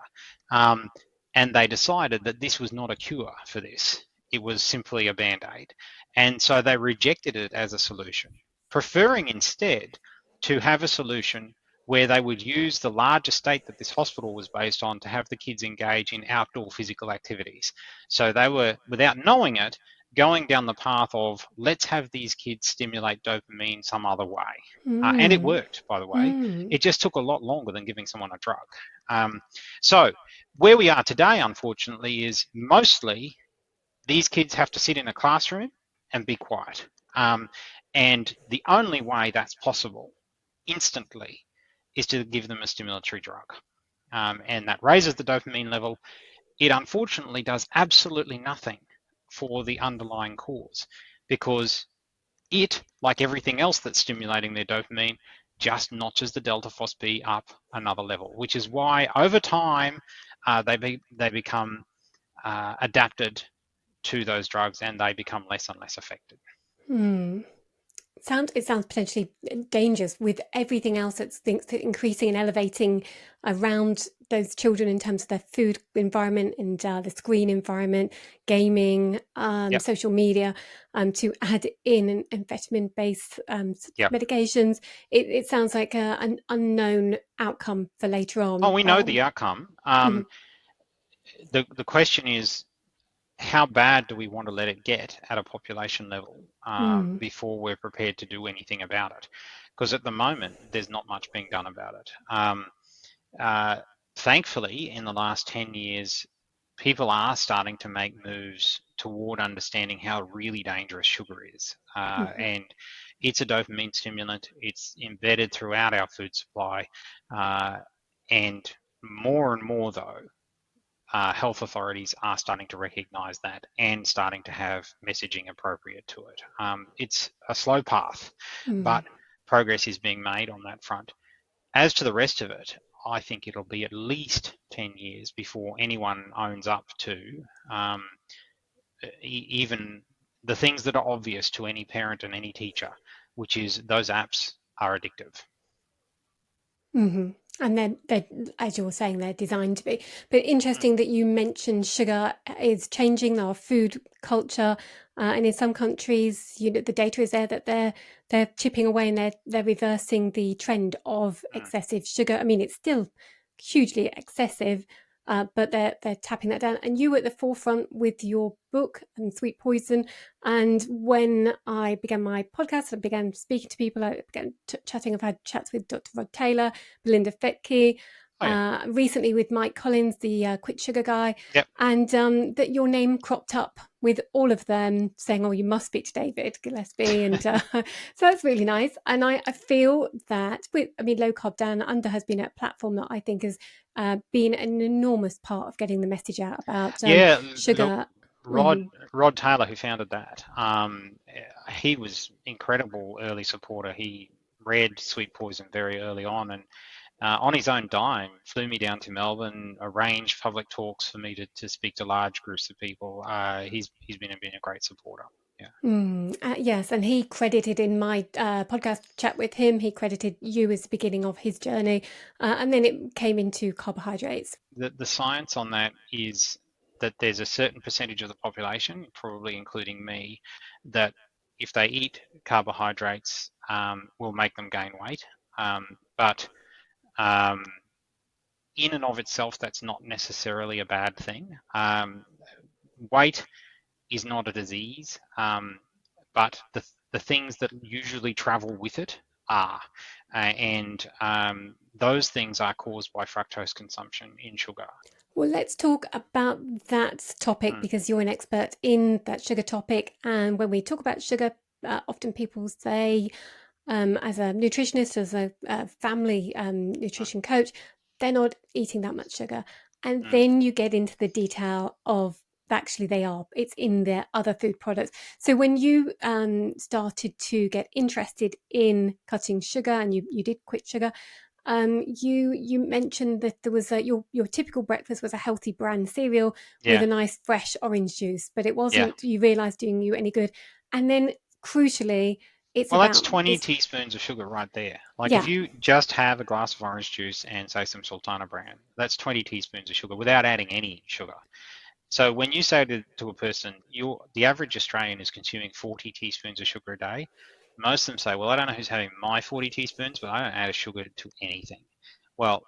and they decided that this was not a cure for this. It was simply a band-aid. And so they rejected it as a solution, preferring instead to have a solution where they would use the large estate that this hospital was based on to have the kids engage in outdoor physical activities. So they were, without knowing it, going down the path of, let's have these kids stimulate dopamine some other way. And it worked, by the way. It just took a lot longer than giving someone a drug. So where we are today, unfortunately, is mostly these kids have to sit in a classroom and be quiet. And the only way that's possible instantly is to give them a stimulatory drug. And that raises the dopamine level. It unfortunately does absolutely nothing for the underlying cause, because it, like everything else that's stimulating their dopamine, just notches the delta phos-B up another level, which is why over time they become adapted to those drugs and they become less and less effective. It sounds potentially dangerous with everything else that's increasing and elevating around those children in terms of their food environment and the screen environment, gaming, social media, to add in amphetamine-based medications. It sounds like an unknown outcome for later on. Oh, we know the outcome. The question is, how bad do we want to let it get at a population level before we're prepared to do anything about it? Because at the moment, there's not much being done about it. Thankfully, in the last 10 years, people are starting to make moves toward understanding how really dangerous sugar is. And it's a dopamine stimulant. It's embedded throughout our food supply. And more, though, health authorities are starting to recognize that and starting to have messaging appropriate to it. It's a slow path, but progress is being made on that front. As to the rest of it, I think it'll be at least 10 years before anyone owns up to even the things that are obvious to any parent and any teacher, which is those apps are addictive. And then, as you were saying, they're designed to be. But interesting that you mentioned sugar is changing our food culture, and in some countries, the data is there that they're chipping away and they're reversing the trend of excessive sugar. I mean, it's still hugely excessive, but they're tapping that down. And you were at the forefront with your book and Sweet Poison. And when I began my podcast, I began speaking to people. I began chatting. I've had chats with Dr. Rod Taylor, Belinda Fetke, recently with Mike Collins, the Quit Sugar guy, and that your name cropped up with all of them saying, "Oh, you must speak to David Gillespie," and so that's really nice. And I feel that Low Carb Down Under has been a platform that I think has been an enormous part of getting the message out about sugar. Look, Rod Taylor, who founded that, he was incredible early supporter. He read Sweet Poison very early on, and on his own dime, flew me down to Melbourne, arranged public talks for me to speak to large groups of people. He's been a great supporter. Yeah. Yes, and he credited in my podcast chat with him, he credited you as the beginning of his journey, and then it came into carbohydrates. The science on that is that there's a certain percentage of the population, probably including me, that if they eat carbohydrates, will make them gain weight. But in and of itself, that's not necessarily a bad thing. Weight is not a disease, but the things that usually travel with it are, and those things are caused by fructose consumption in sugar. Well, let's talk about that topic because you're an expert in that sugar topic. And when we talk about sugar, often people say, as a nutritionist, as a family nutrition coach, they're not eating that much sugar. And then you get into the detail of actually they are. It's in their other food products. So when you started to get interested in cutting sugar and you did quit sugar, you mentioned that there was your typical breakfast was a healthy bran cereal with a nice fresh orange juice, but it wasn't, you realized, doing you any good. And then crucially, that's 20 teaspoons of sugar right there. If you just have a glass of orange juice and say some Sultana bran, that's 20 teaspoons of sugar without adding any sugar. So when you say to a person, the average Australian is consuming 40 teaspoons of sugar a day, most of them say, well, I don't know who's having my 40 teaspoons, but I don't add a sugar to anything. Well,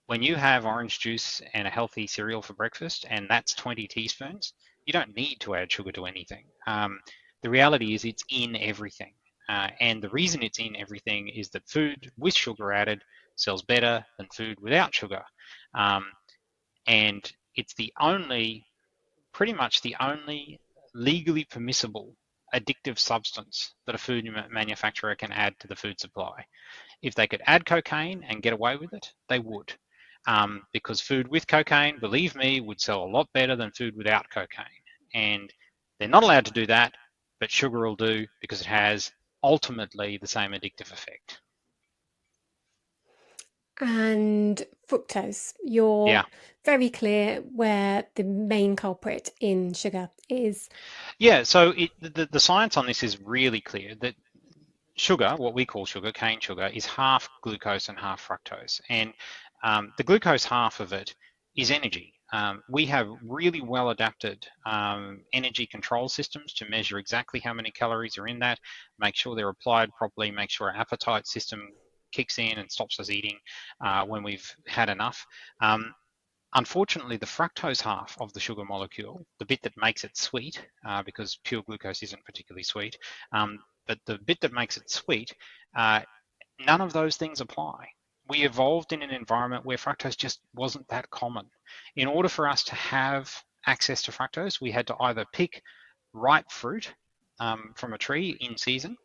when you have orange juice and a healthy cereal for breakfast, and that's 20 teaspoons, you don't need to add sugar to anything. The reality is it's in everything. And the reason it's in everything is that food with sugar added sells better than food without sugar. And it's pretty much the only legally permissible addictive substance that a food manufacturer can add to the food supply. If they could add cocaine and get away with it, they would. Because food with cocaine, believe me, would sell a lot better than food without cocaine. And they're not allowed to do that, but sugar will do because it has ultimately the same addictive effect. And fructose, you're very clear where the main culprit in sugar is. Yeah, so the science on this is really clear that sugar, what we call sugar, cane sugar, is half glucose and half fructose. And the glucose half of it is energy. We have really well adapted energy control systems to measure exactly how many calories are in that, make sure they're applied properly, make sure our appetite system kicks in and stops us eating when we've had enough. Unfortunately, the fructose half of the sugar molecule, the bit that makes it sweet, because pure glucose isn't particularly sweet, but the bit that makes it sweet, none of those things apply. We evolved in an environment where fructose just wasn't that common. In order for us to have access to fructose, we had to either pick ripe fruit from a tree in season,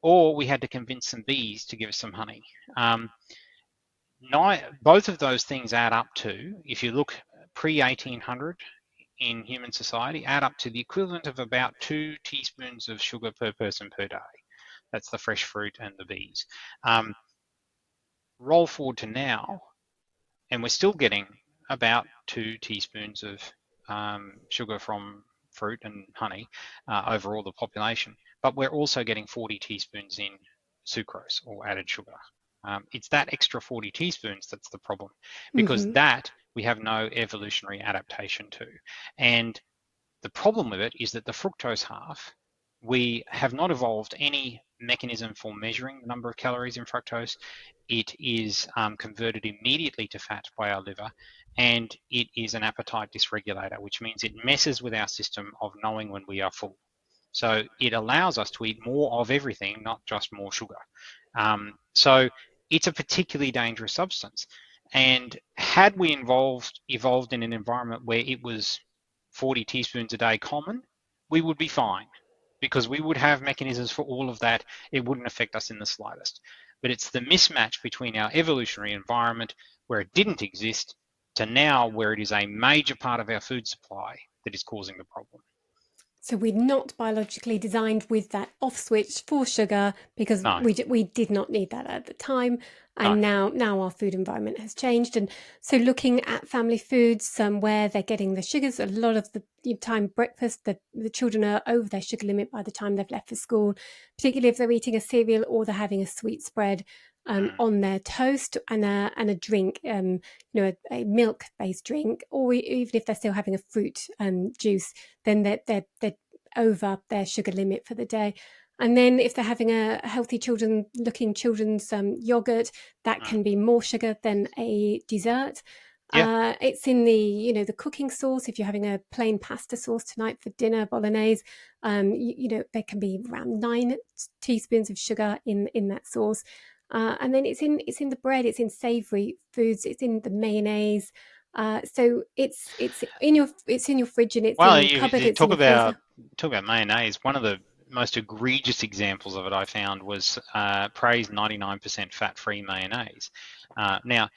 or we had to convince some bees to give us some honey. Both of those things add up to, if you look pre-1800 in human society, add up to the equivalent of about 2 teaspoons of sugar per person per day. That's the fresh fruit and the bees. Roll forward to now, and we're still getting about 2 teaspoons of sugar from fruit and honey over all the population, but we're also getting 40 teaspoons in sucrose or added sugar. It's that extra 40 teaspoons that's the problem, because that we have no evolutionary adaptation to. And the problem with it is that the fructose half, we have not evolved any mechanism for measuring the number of calories in fructose. It is converted immediately to fat by our liver, and it is an appetite dysregulator, which means it messes with our system of knowing when we are full. So it allows us to eat more of everything, not just more sugar. So it's a particularly dangerous substance. And had we evolved in an environment where it was 40 teaspoons a day common, we would be fine, because we would have mechanisms for all of that. It wouldn't affect us in the slightest. But it's the mismatch between our evolutionary environment, where it didn't exist, to now where it is a major part of our food supply, that is causing the problem. So we're not biologically designed with that off switch for sugar, because No, we did not need that at the time. And no. now our food environment has changed. And so looking at family foods, where they're getting the sugars, a lot of the time breakfast, the children are over their sugar limit by the time they've left for school, particularly if they're eating a cereal or they're having a sweet spread on their toast, and a drink, a milk-based drink, or even if they're still having a fruit juice, then they're over their sugar limit for the day. And then if they're having a healthy children's yogurt, that can be more sugar than a dessert. Yeah. It's in the cooking sauce. If you're having a plain pasta sauce tonight for dinner, bolognese, there can be around 9 teaspoons of sugar in that sauce. And then it's in the bread, it's in savoury foods, it's in the mayonnaise. So it's in your fridge, and it's in your cupboard, You it's in your freezer. talk about mayonnaise. One of the most egregious examples of it I found was Prey's 99% fat-free mayonnaise. Now,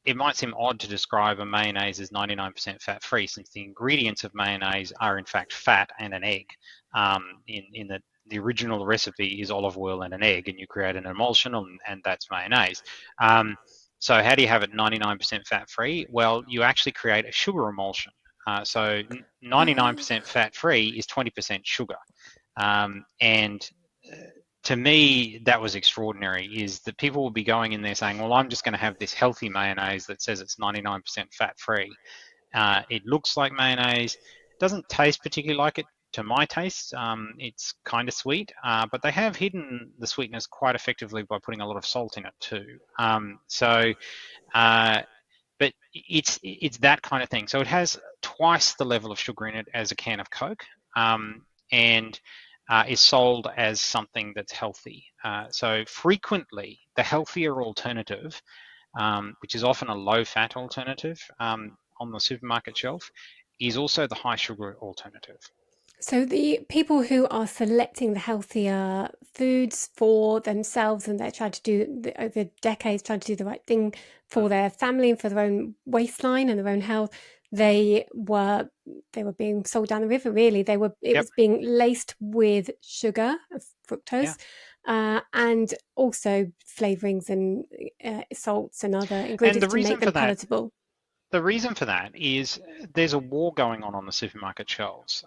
it might seem odd to describe a mayonnaise as 99% fat-free, since the ingredients of mayonnaise are in fact fat and an egg. In the original recipe is olive oil and an egg, and you create an emulsion, and that's mayonnaise. So how do you have it 99% fat-free? Well, you actually create a sugar emulsion. So 99% fat-free is 20% sugar. And to me, that was extraordinary, is that people will be going in there saying, well, I'm just going to have this healthy mayonnaise that says it's 99% fat-free. It looks like mayonnaise, doesn't taste particularly like it to my taste. It's kind of sweet, but they have hidden the sweetness quite effectively by putting a lot of salt in it too. But it's that kind of thing. So it has twice the level of sugar in it as a can of Coke, and is sold as something that's healthy. So frequently, the healthier alternative, which is often a low-fat alternative on the supermarket shelf, is also the high-sugar alternative. So the people who are selecting the healthier foods for themselves, and they're trying to do over decades, trying to do the right thing for their family and for their own waistline and their own health, they were being sold down the river. Really, it was being laced with sugar, fructose, and also flavorings and salts and other ingredients to make them palatable. The reason for that is there's a war going on the supermarket shelves.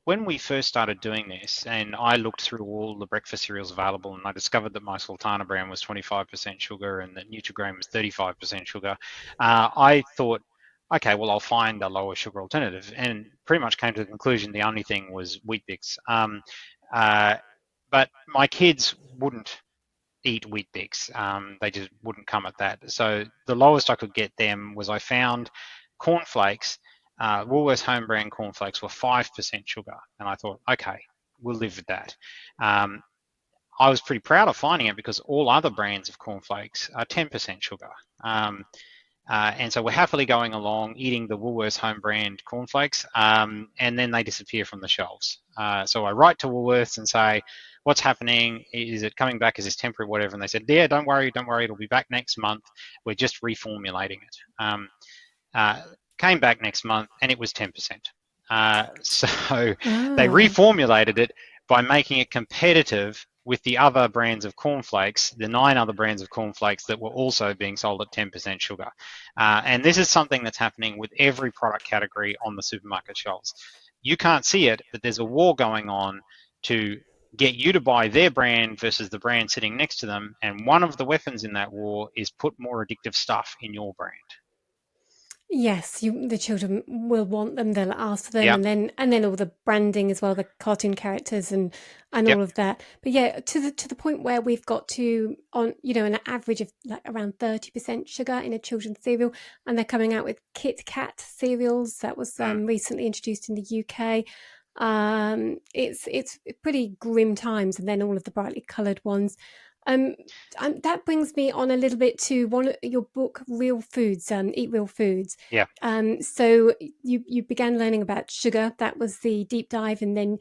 When we first started doing this, and I looked through all the breakfast cereals available, and I discovered that my Sultana brand was 25% sugar and that Nutri-Grain was 35% sugar, I thought, okay, well, I'll find a lower sugar alternative, and pretty much came to the conclusion the only thing was Wheat Bix. But my kids wouldn't eat Wheat Bix. They just wouldn't come at that. So the lowest I could get them was, I found cornflakes. Woolworths home brand cornflakes were 5% sugar, and I thought, okay, we'll live with that. I was pretty proud of finding it, because all other brands of cornflakes are 10% sugar. And so we're happily going along eating the Woolworths home brand cornflakes, and then they disappear from the shelves. So I write to Woolworths and say, what's happening? Is it coming back? Is this temporary, whatever? And they said, yeah, don't worry, it'll be back next month. We're just reformulating it. Came back next month, and it was 10%. So they reformulated it by making it competitive with the other brands of cornflakes, the 9 other brands of cornflakes that were also being sold at 10% sugar. And this is something that's happening with every product category on the supermarket shelves. You can't see it, but there's a war going on to get you to buy their brand versus the brand sitting next to them. And one of the weapons in that war is put more addictive stuff in your brand. Yes, the children will want them. They'll ask for them, Yeah. and then all the branding as well, the cartoon characters and Yep. all of that. But yeah, to the point where we've got to on an average of like around 30% sugar in a children's cereal, and they're coming out with Kit Kat cereals that was Mm. recently introduced in the UK. It's pretty grim times, and then all of the brightly coloured ones. Um, that brings me on a little bit to one of your book, Real Foods, Eat Real Foods. Yeah. So you began learning about sugar. That was the deep dive, and then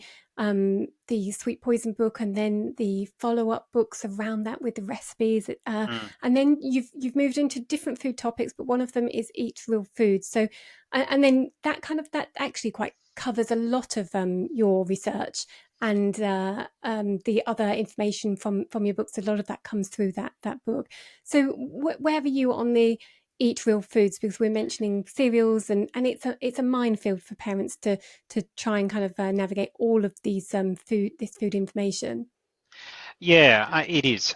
the Sweet Poison book, and then the follow-up books around that with the recipes. Mm. And then you've moved into different food topics, but one of them is Eat Real Foods. So, and then that actually quite covers a lot of your research and the other information from your books. A lot of that comes through that book. So where are you on the Eat Real Foods? Because we're mentioning cereals, and it's a minefield for parents to try and kind of navigate all of these food information. Yeah, it is.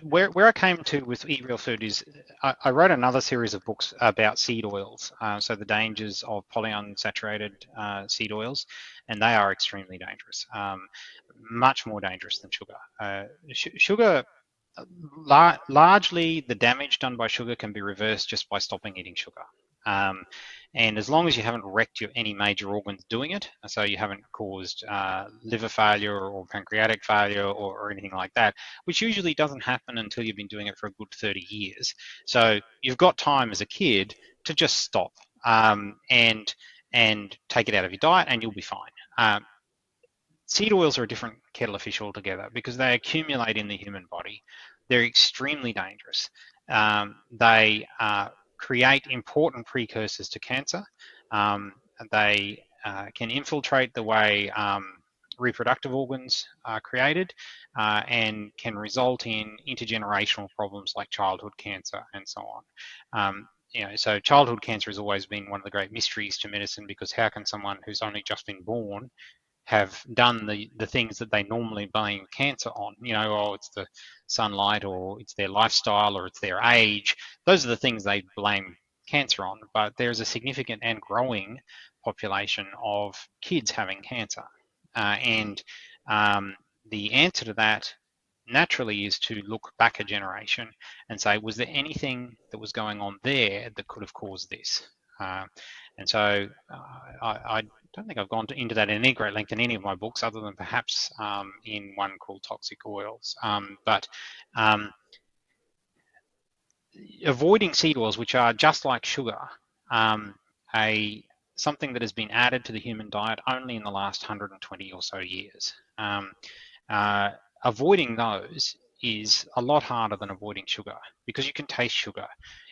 Where I came to with Eat Real Food is I wrote another series of books about seed oils, so the dangers of polyunsaturated seed oils, and they are extremely dangerous, much more dangerous than sugar. Sugar, largely the damage done by sugar can be reversed just by stopping eating sugar. And as long as you haven't wrecked any major organs doing it, so you haven't caused liver failure or pancreatic failure or anything like that, which usually doesn't happen until you've been doing it for a good 30 years. So you've got time as a kid to just stop and take it out of your diet, and you'll be fine. Seed oils are a different kettle of fish altogether because they accumulate in the human body. They're extremely dangerous. They create important precursors to cancer. They can infiltrate the way reproductive organs are created and can result in intergenerational problems like childhood cancer and so on. So childhood cancer has always been one of the great mysteries to medicine, because how can someone who's only just been born have done the things that they normally blame cancer on? It's the sunlight, or it's their lifestyle, or it's their age. Those are the things they blame cancer on. But there's a significant and growing population of kids having cancer. And the answer to that naturally is to look back a generation and say, was there anything that was going on there that could have caused this? And so I don't think I've gone into that in any great length in any of my books, other than perhaps in one called Toxic Oils. But avoiding seed oils, which are just like sugar, something that has been added to the human diet only in the last 120 or so years. Avoiding those is a lot harder than avoiding sugar, because you can taste sugar.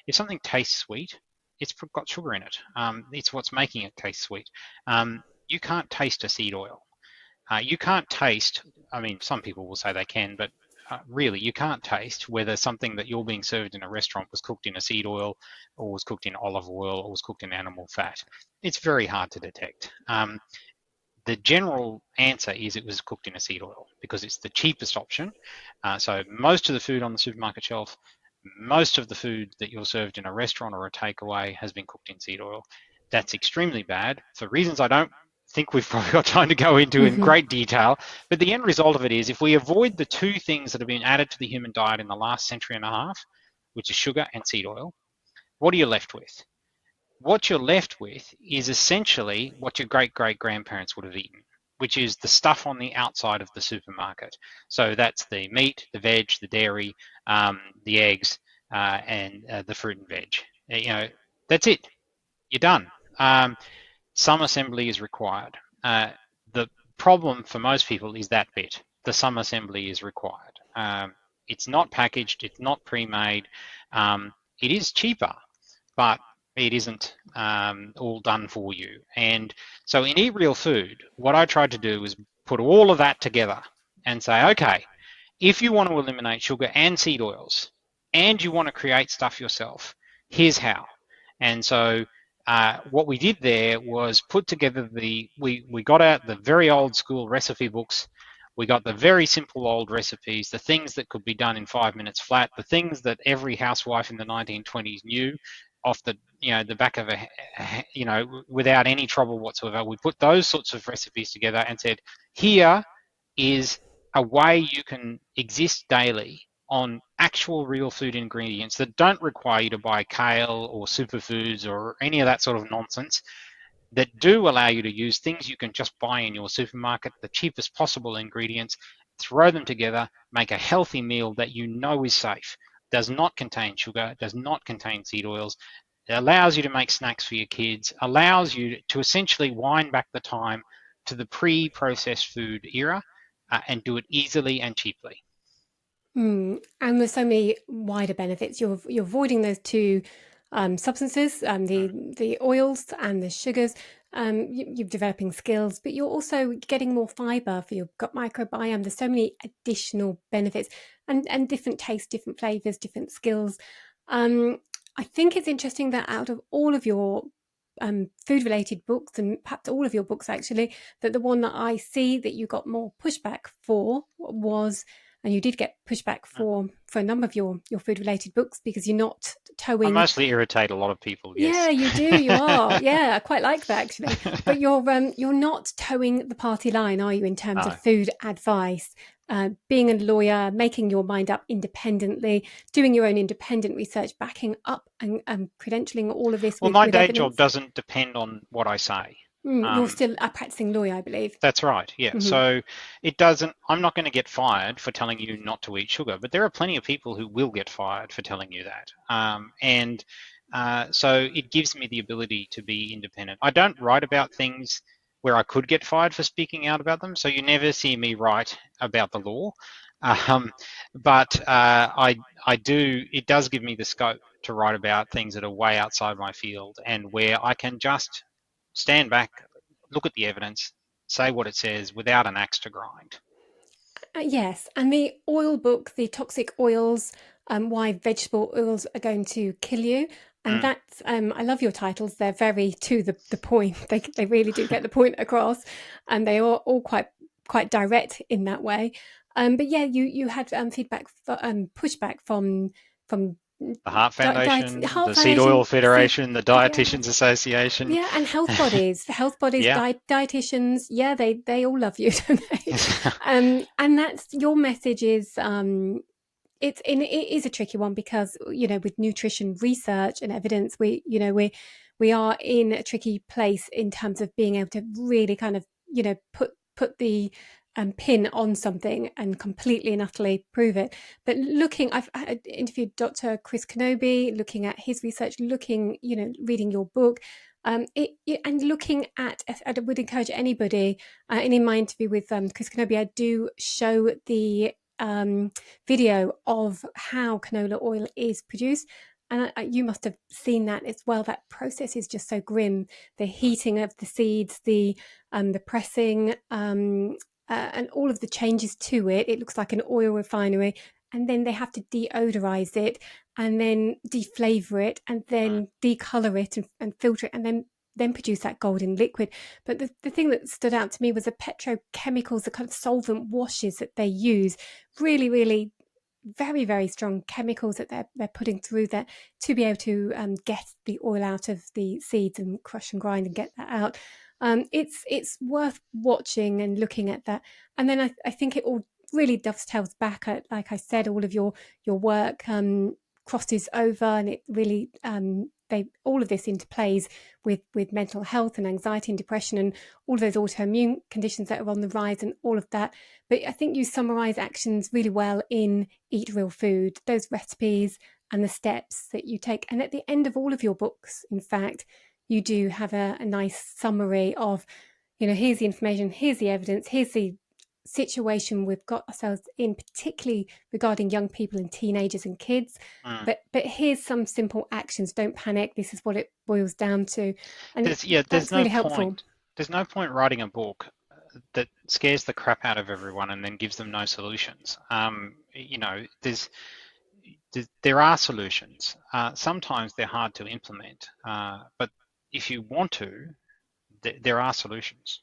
If something tastes sweet, it's got sugar in it. It's what's making it taste sweet. You can't taste a seed oil. You can't taste, some people will say they can, but really you can't taste whether something that you're being served in a restaurant was cooked in a seed oil, or was cooked in olive oil, or was cooked in animal fat. It's very hard to detect. The general answer is it was cooked in a seed oil because it's the cheapest option. So most of the food on the supermarket shelf, most of the food that you're served in a restaurant or a takeaway has been cooked in seed oil. That's extremely bad for reasons I don't think we've probably got time to go into in great detail. But the end result of it is, if we avoid the two things that have been added to the human diet in the last century and a half, which is sugar and seed oil, what are you left with? What you're left with is essentially what your great-great-grandparents would have eaten, which is the stuff on the outside of the supermarket. So that's the meat, the veg, the dairy, the eggs, and the fruit and veg. That's it. You're done. Some assembly is required. The problem for most people is that bit. The some assembly is required. It's not packaged. It's not pre-made. It is cheaper, but it isn't all done for you. And so in Eat Real Food, what I tried to do is put all of that together and say, okay, if you want to eliminate sugar and seed oils, and you want to create stuff yourself, here's how. And so what we did there was put together we got out the very old school recipe books. We got the very simple old recipes, the things that could be done in 5 minutes flat, the things that every housewife in the 1920s knew, off the the back of without any trouble whatsoever. We put those sorts of recipes together and said, here is a way you can exist daily on actual real food ingredients that don't require you to buy kale or superfoods or any of that sort of nonsense, that do allow you to use things you can just buy in your supermarket, the cheapest possible ingredients, throw them together, make a healthy meal that you know is safe, does not contain sugar, does not contain seed oils. It allows you to make snacks for your kids, allows you to essentially wind back the time to the pre-processed food era, and do it easily and cheaply. And there's so many wider benefits. You're avoiding those two substances, the oils and the sugars. You're developing skills, but you're also getting more fiber for your gut microbiome. There's so many additional benefits, and different tastes, different flavors, different skills. I think it's interesting that out of all of your food-related books, and perhaps all of your books actually, that the one that I see that you got more pushback for was, and you did get pushback for a number of your food-related books, because you're not towing. I mostly irritate a lot of people. Yes. Yeah, you do. You are. Yeah, I quite like that actually. But you're not towing the party line, are you, in terms of food advice? Being a lawyer, making your mind up independently, doing your own independent research, backing up and credentialing all of this. Well, with my day evidence. job doesn't depend on what I say. You're still a practicing lawyer, I believe. That's right, yeah. Mm-hmm. So it doesn't, I'm not going to get fired for telling you not to eat sugar, but there are plenty of people who will get fired for telling you that. So it gives me the ability to be independent. I don't write about things where I could get fired for speaking out about them, so you never see me write about the law. But I do, it does give me the scope to write about things that are way outside my field, and where I can just stand back, look at the evidence, say what it says without an axe to grind. Yes, and the oil book, The Toxic Oils, Why Vegetable Oils Are Going to Kill You. And that's, I love your titles. They're very to the point. They really do get the point across, and they are all quite direct in that way. But yeah, you had feedback, pushback from the Heart Foundation, the Seed Oil Federation, the Dietitians Association. Yeah, and health bodies, yeah. Dietitians, yeah, they all love you, don't they? And that's your message is, it is a tricky one, because, with nutrition research and evidence, we are in a tricky place in terms of being able to really kind of, put the pin on something and completely and utterly prove it. But I've interviewed Dr. Chris Kenobi, looking at his research, reading your book, and looking at, I would encourage anybody, and in my interview with Chris Kenobi, I do show the video of how canola oil is produced. And you must have seen that as well. That process is just so grim. The heating of the seeds, the pressing, and all of the changes to it. It looks like an oil refinery. And then they have to deodorize it, and then deflavor it, and then decolor it and filter it, and then produce that golden liquid. But the thing that stood out to me was the petrochemicals, the kind of solvent washes that they use. Really, really very, very strong chemicals that they're putting through there to be able to get the oil out of the seeds and crush and grind and get that out. It's worth watching and looking at that. And then I think it all really dovetails back at, like I said, all of your work crosses over, and it really all of this interplays with mental health and anxiety and depression and all of those autoimmune conditions that are on the rise and all of that. But I think you summarize actions really well in Eat Real Food, those recipes and the steps that you take. And at the end of all of your books, in fact, you do have a nice summary of, here's the information, here's the evidence, here's the situation we've got ourselves in, particularly regarding young people and teenagers and kids. But here's some simple actions. Don't panic. This is what it boils down to. And that's really helpful. There's no point writing a book that scares the crap out of everyone and then gives them no solutions. There are solutions. Sometimes they're hard to implement, but if you want to, there are solutions.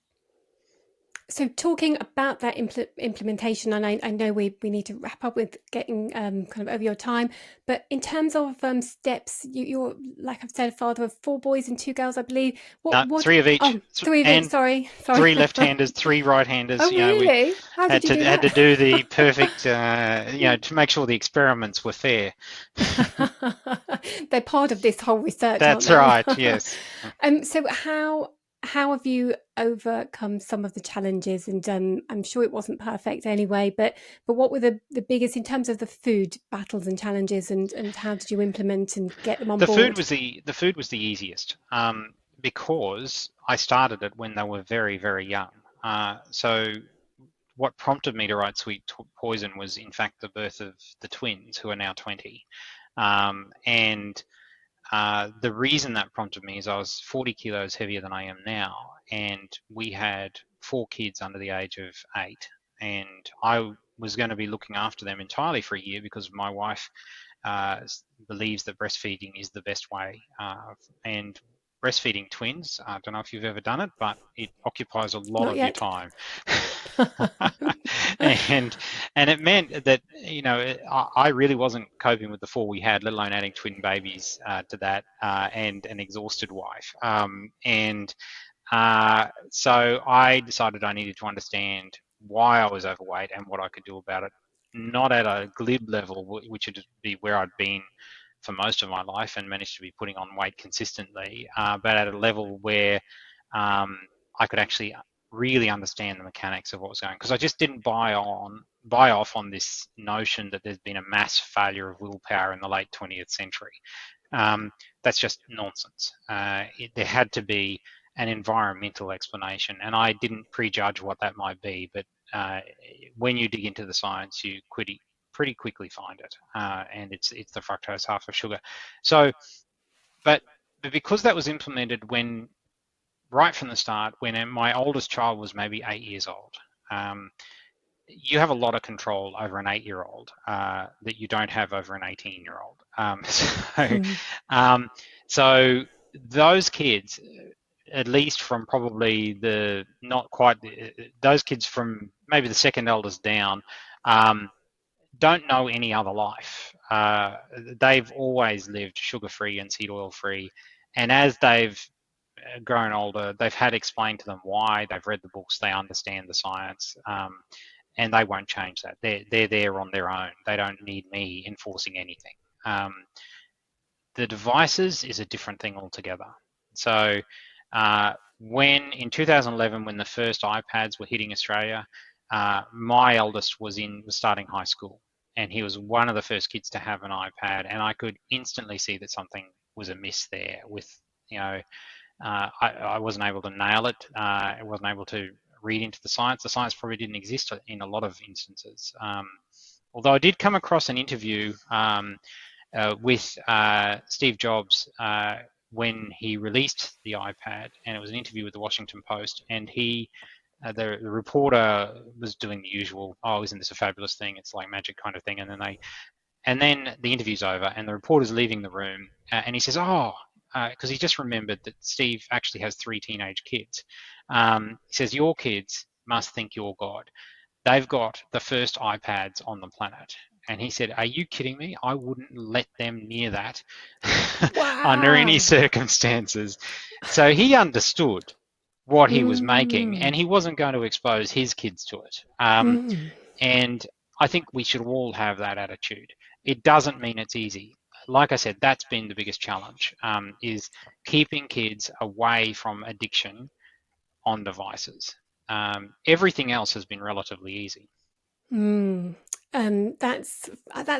So talking about that implementation, and I know we need to wrap up with getting kind of over your time, but in terms of steps, you're, like I've said, a father of 4 boys and 2 girls, I believe. No, What? 3 of each, Oh, three of each. and Sorry. 3 left-handers, 3 right-handers. Oh, We really? How did you do had to that? do the perfect, to make sure the experiments were fair. They're part of this whole research, aren't That's they? right. Yes. So how have you overcome some of the challenges? And I'm sure it wasn't perfect anyway, but what were the biggest in terms of the food battles and challenges, and how did you implement and get them on The food board? was the easiest, because I started it when they were very, very young. So what prompted me to write Sweet Poison was, in fact, the birth of the twins, who are now 20. And the reason that prompted me is I was 40 kilos heavier than I am now, and we had 4 kids under the age of 8, and I was going to be looking after them entirely for a year because my wife believes that breastfeeding is the best way. And breastfeeding twins, I don't know if you've ever done it, but it occupies a lot Not of your yet. time. and it meant that I really wasn't coping with the 4 we had, let alone adding twin babies to that, and an exhausted wife. So I decided I needed to understand why I was overweight and what I could do about it, not at a glib level, which would be where I'd been for most of my life and managed to be putting on weight consistently, but at a level where I could actually really understand the mechanics of what was going on, because I just didn't buy off on this notion that there's been a mass failure of willpower in the late 20th century. That's just nonsense. There had to be an environmental explanation, and I didn't prejudge what that might be, but when you dig into the science, you pretty quickly find it, and it's the fructose, half of sugar. So, but because that was implemented right from the start, when my oldest child was maybe 8 years old, you have a lot of control over an 8-year-old that you don't have over an 18-year-old. So those kids, at least from probably those kids from maybe the second eldest down, don't know any other life. They've always lived sugar-free and seed oil-free, and as they've grown older, they've had explained to them why. They've read the books, they understand the science, and they won't change that. They're there on their own. They don't need me enforcing anything. The devices is a different thing altogether. So when in 2011, when the first iPads were hitting Australia, my eldest was starting high school, and he was one of the first kids to have an iPad, and I could instantly see that something was amiss there with, I wasn't able to nail it. I wasn't able to read into the science. The science probably didn't exist in a lot of instances. Although I did come across an interview with Steve Jobs when he released the iPad, and it was an interview with the Washington Post, and the reporter was doing the usual, oh, isn't this a fabulous thing? It's like magic kind of thing. And then the interview's over, and the reporter's leaving the room, and he says, because he just remembered that Steve actually has 3 teenage kids. He says, your kids must think you're God. They've got the first iPads on the planet. And he said, are you kidding me? I wouldn't let them near that under any Wow. circumstances. So he understood what he was making, Mm. and he wasn't going to expose his kids to it. Mm. And I think we should all have that attitude. It doesn't mean it's easy. Like I said, that's been the biggest challenge, is keeping kids away from addiction on devices. Everything else has been relatively easy. Mm. That's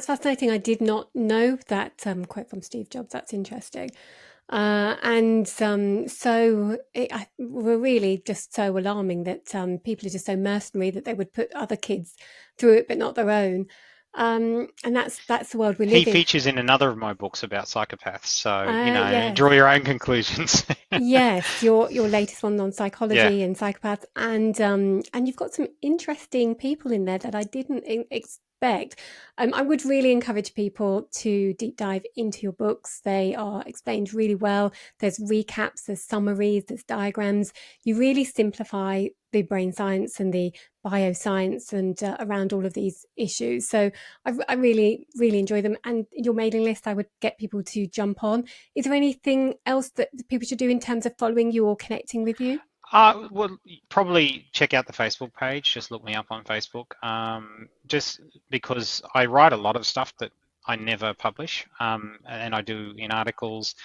fascinating. I did not know that quote from Steve Jobs. That's interesting. Were really just so alarming that people are just so mercenary that they would put other kids through it, but not their own. And that's the world we He live in. features in another of my books about psychopaths, so Yes. draw your own conclusions. Yes, your latest one on Yeah. psychology and psychopaths, and you've got some interesting people in there that I didn't expect. I would really encourage people to deep dive into your books. They are explained really well. There's recaps, there's summaries, there's diagrams. You really simplify the brain science and the bioscience and around all of these issues. So I really, really enjoy them. And your mailing list, I would get people to jump on. Is there anything else that people should do in terms of following you or connecting with you? Well, probably check out the Facebook page. Just look me up on Facebook. Just because I write a lot of stuff that I never publish, and I do in articles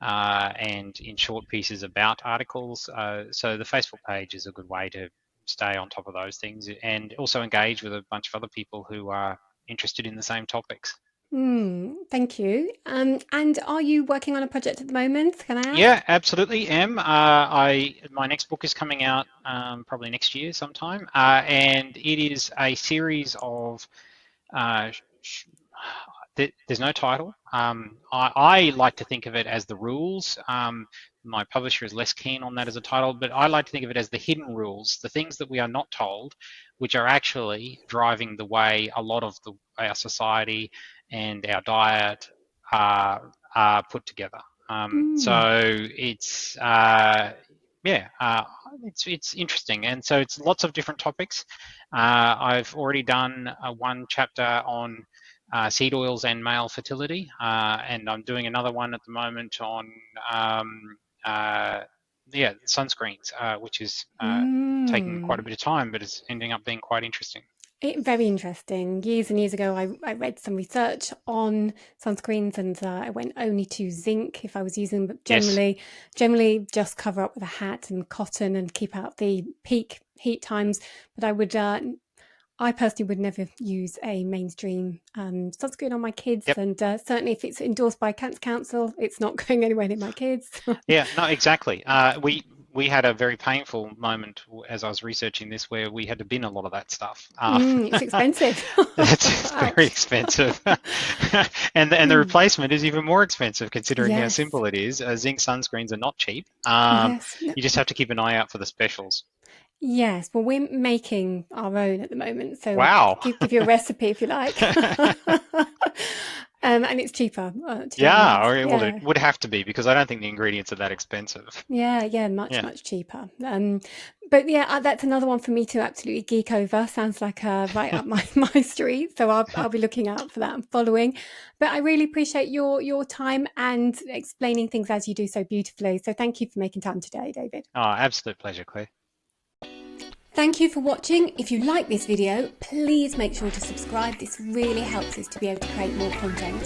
and in short pieces about articles. So the Facebook page is a good way to stay on top of those things and also engage with a bunch of other people who are interested in the same topics. Thank you. And are you working on a project at the moment? Can I ask? Yeah, absolutely am. My next book is coming out probably next year sometime, and it is a series of there's no title. I like to think of it as the rules. My publisher is less keen on that as a title, but I like to think of it as the hidden rules, the things that we are not told, which are actually driving the way a lot of our society and our diet are put together. So it's it's interesting, and so it's lots of different topics. I've already done one chapter on seed oils and male fertility, and I'm doing another one at the moment on sunscreens, which is taking quite a bit of time, but it's ending up being quite interesting. Very interesting. Years and years ago, I read some research on sunscreens, and I went only to zinc if I was using them, but generally just cover up with a hat and cotton and keep out the peak heat times. But I personally would never use a mainstream sunscreen on my kids, and certainly if it's endorsed by Cancer Council, it's not going anywhere near my kids. Yeah, no, exactly. We had a very painful moment as I was researching this where we had to bin a lot of that stuff. It's expensive. It's very expensive. and the replacement is even more expensive considering how simple it is. Zinc sunscreens are not cheap. You just have to keep an eye out for the specials. Yes, well, we're making our own at the moment, so wow. give you a recipe if you like. And it's cheaper. It would have to be because I don't think the ingredients are that expensive. Much cheaper. But that's another one for me to absolutely geek over. Sounds like right up my street. So I'll be looking out for that and following. But I really appreciate your time and explaining things as you do so beautifully. So thank you for making time today, David. Oh, absolute pleasure, Claire. Thank you for watching. If you like this video, please make sure to subscribe. This really helps us to be able to create more content.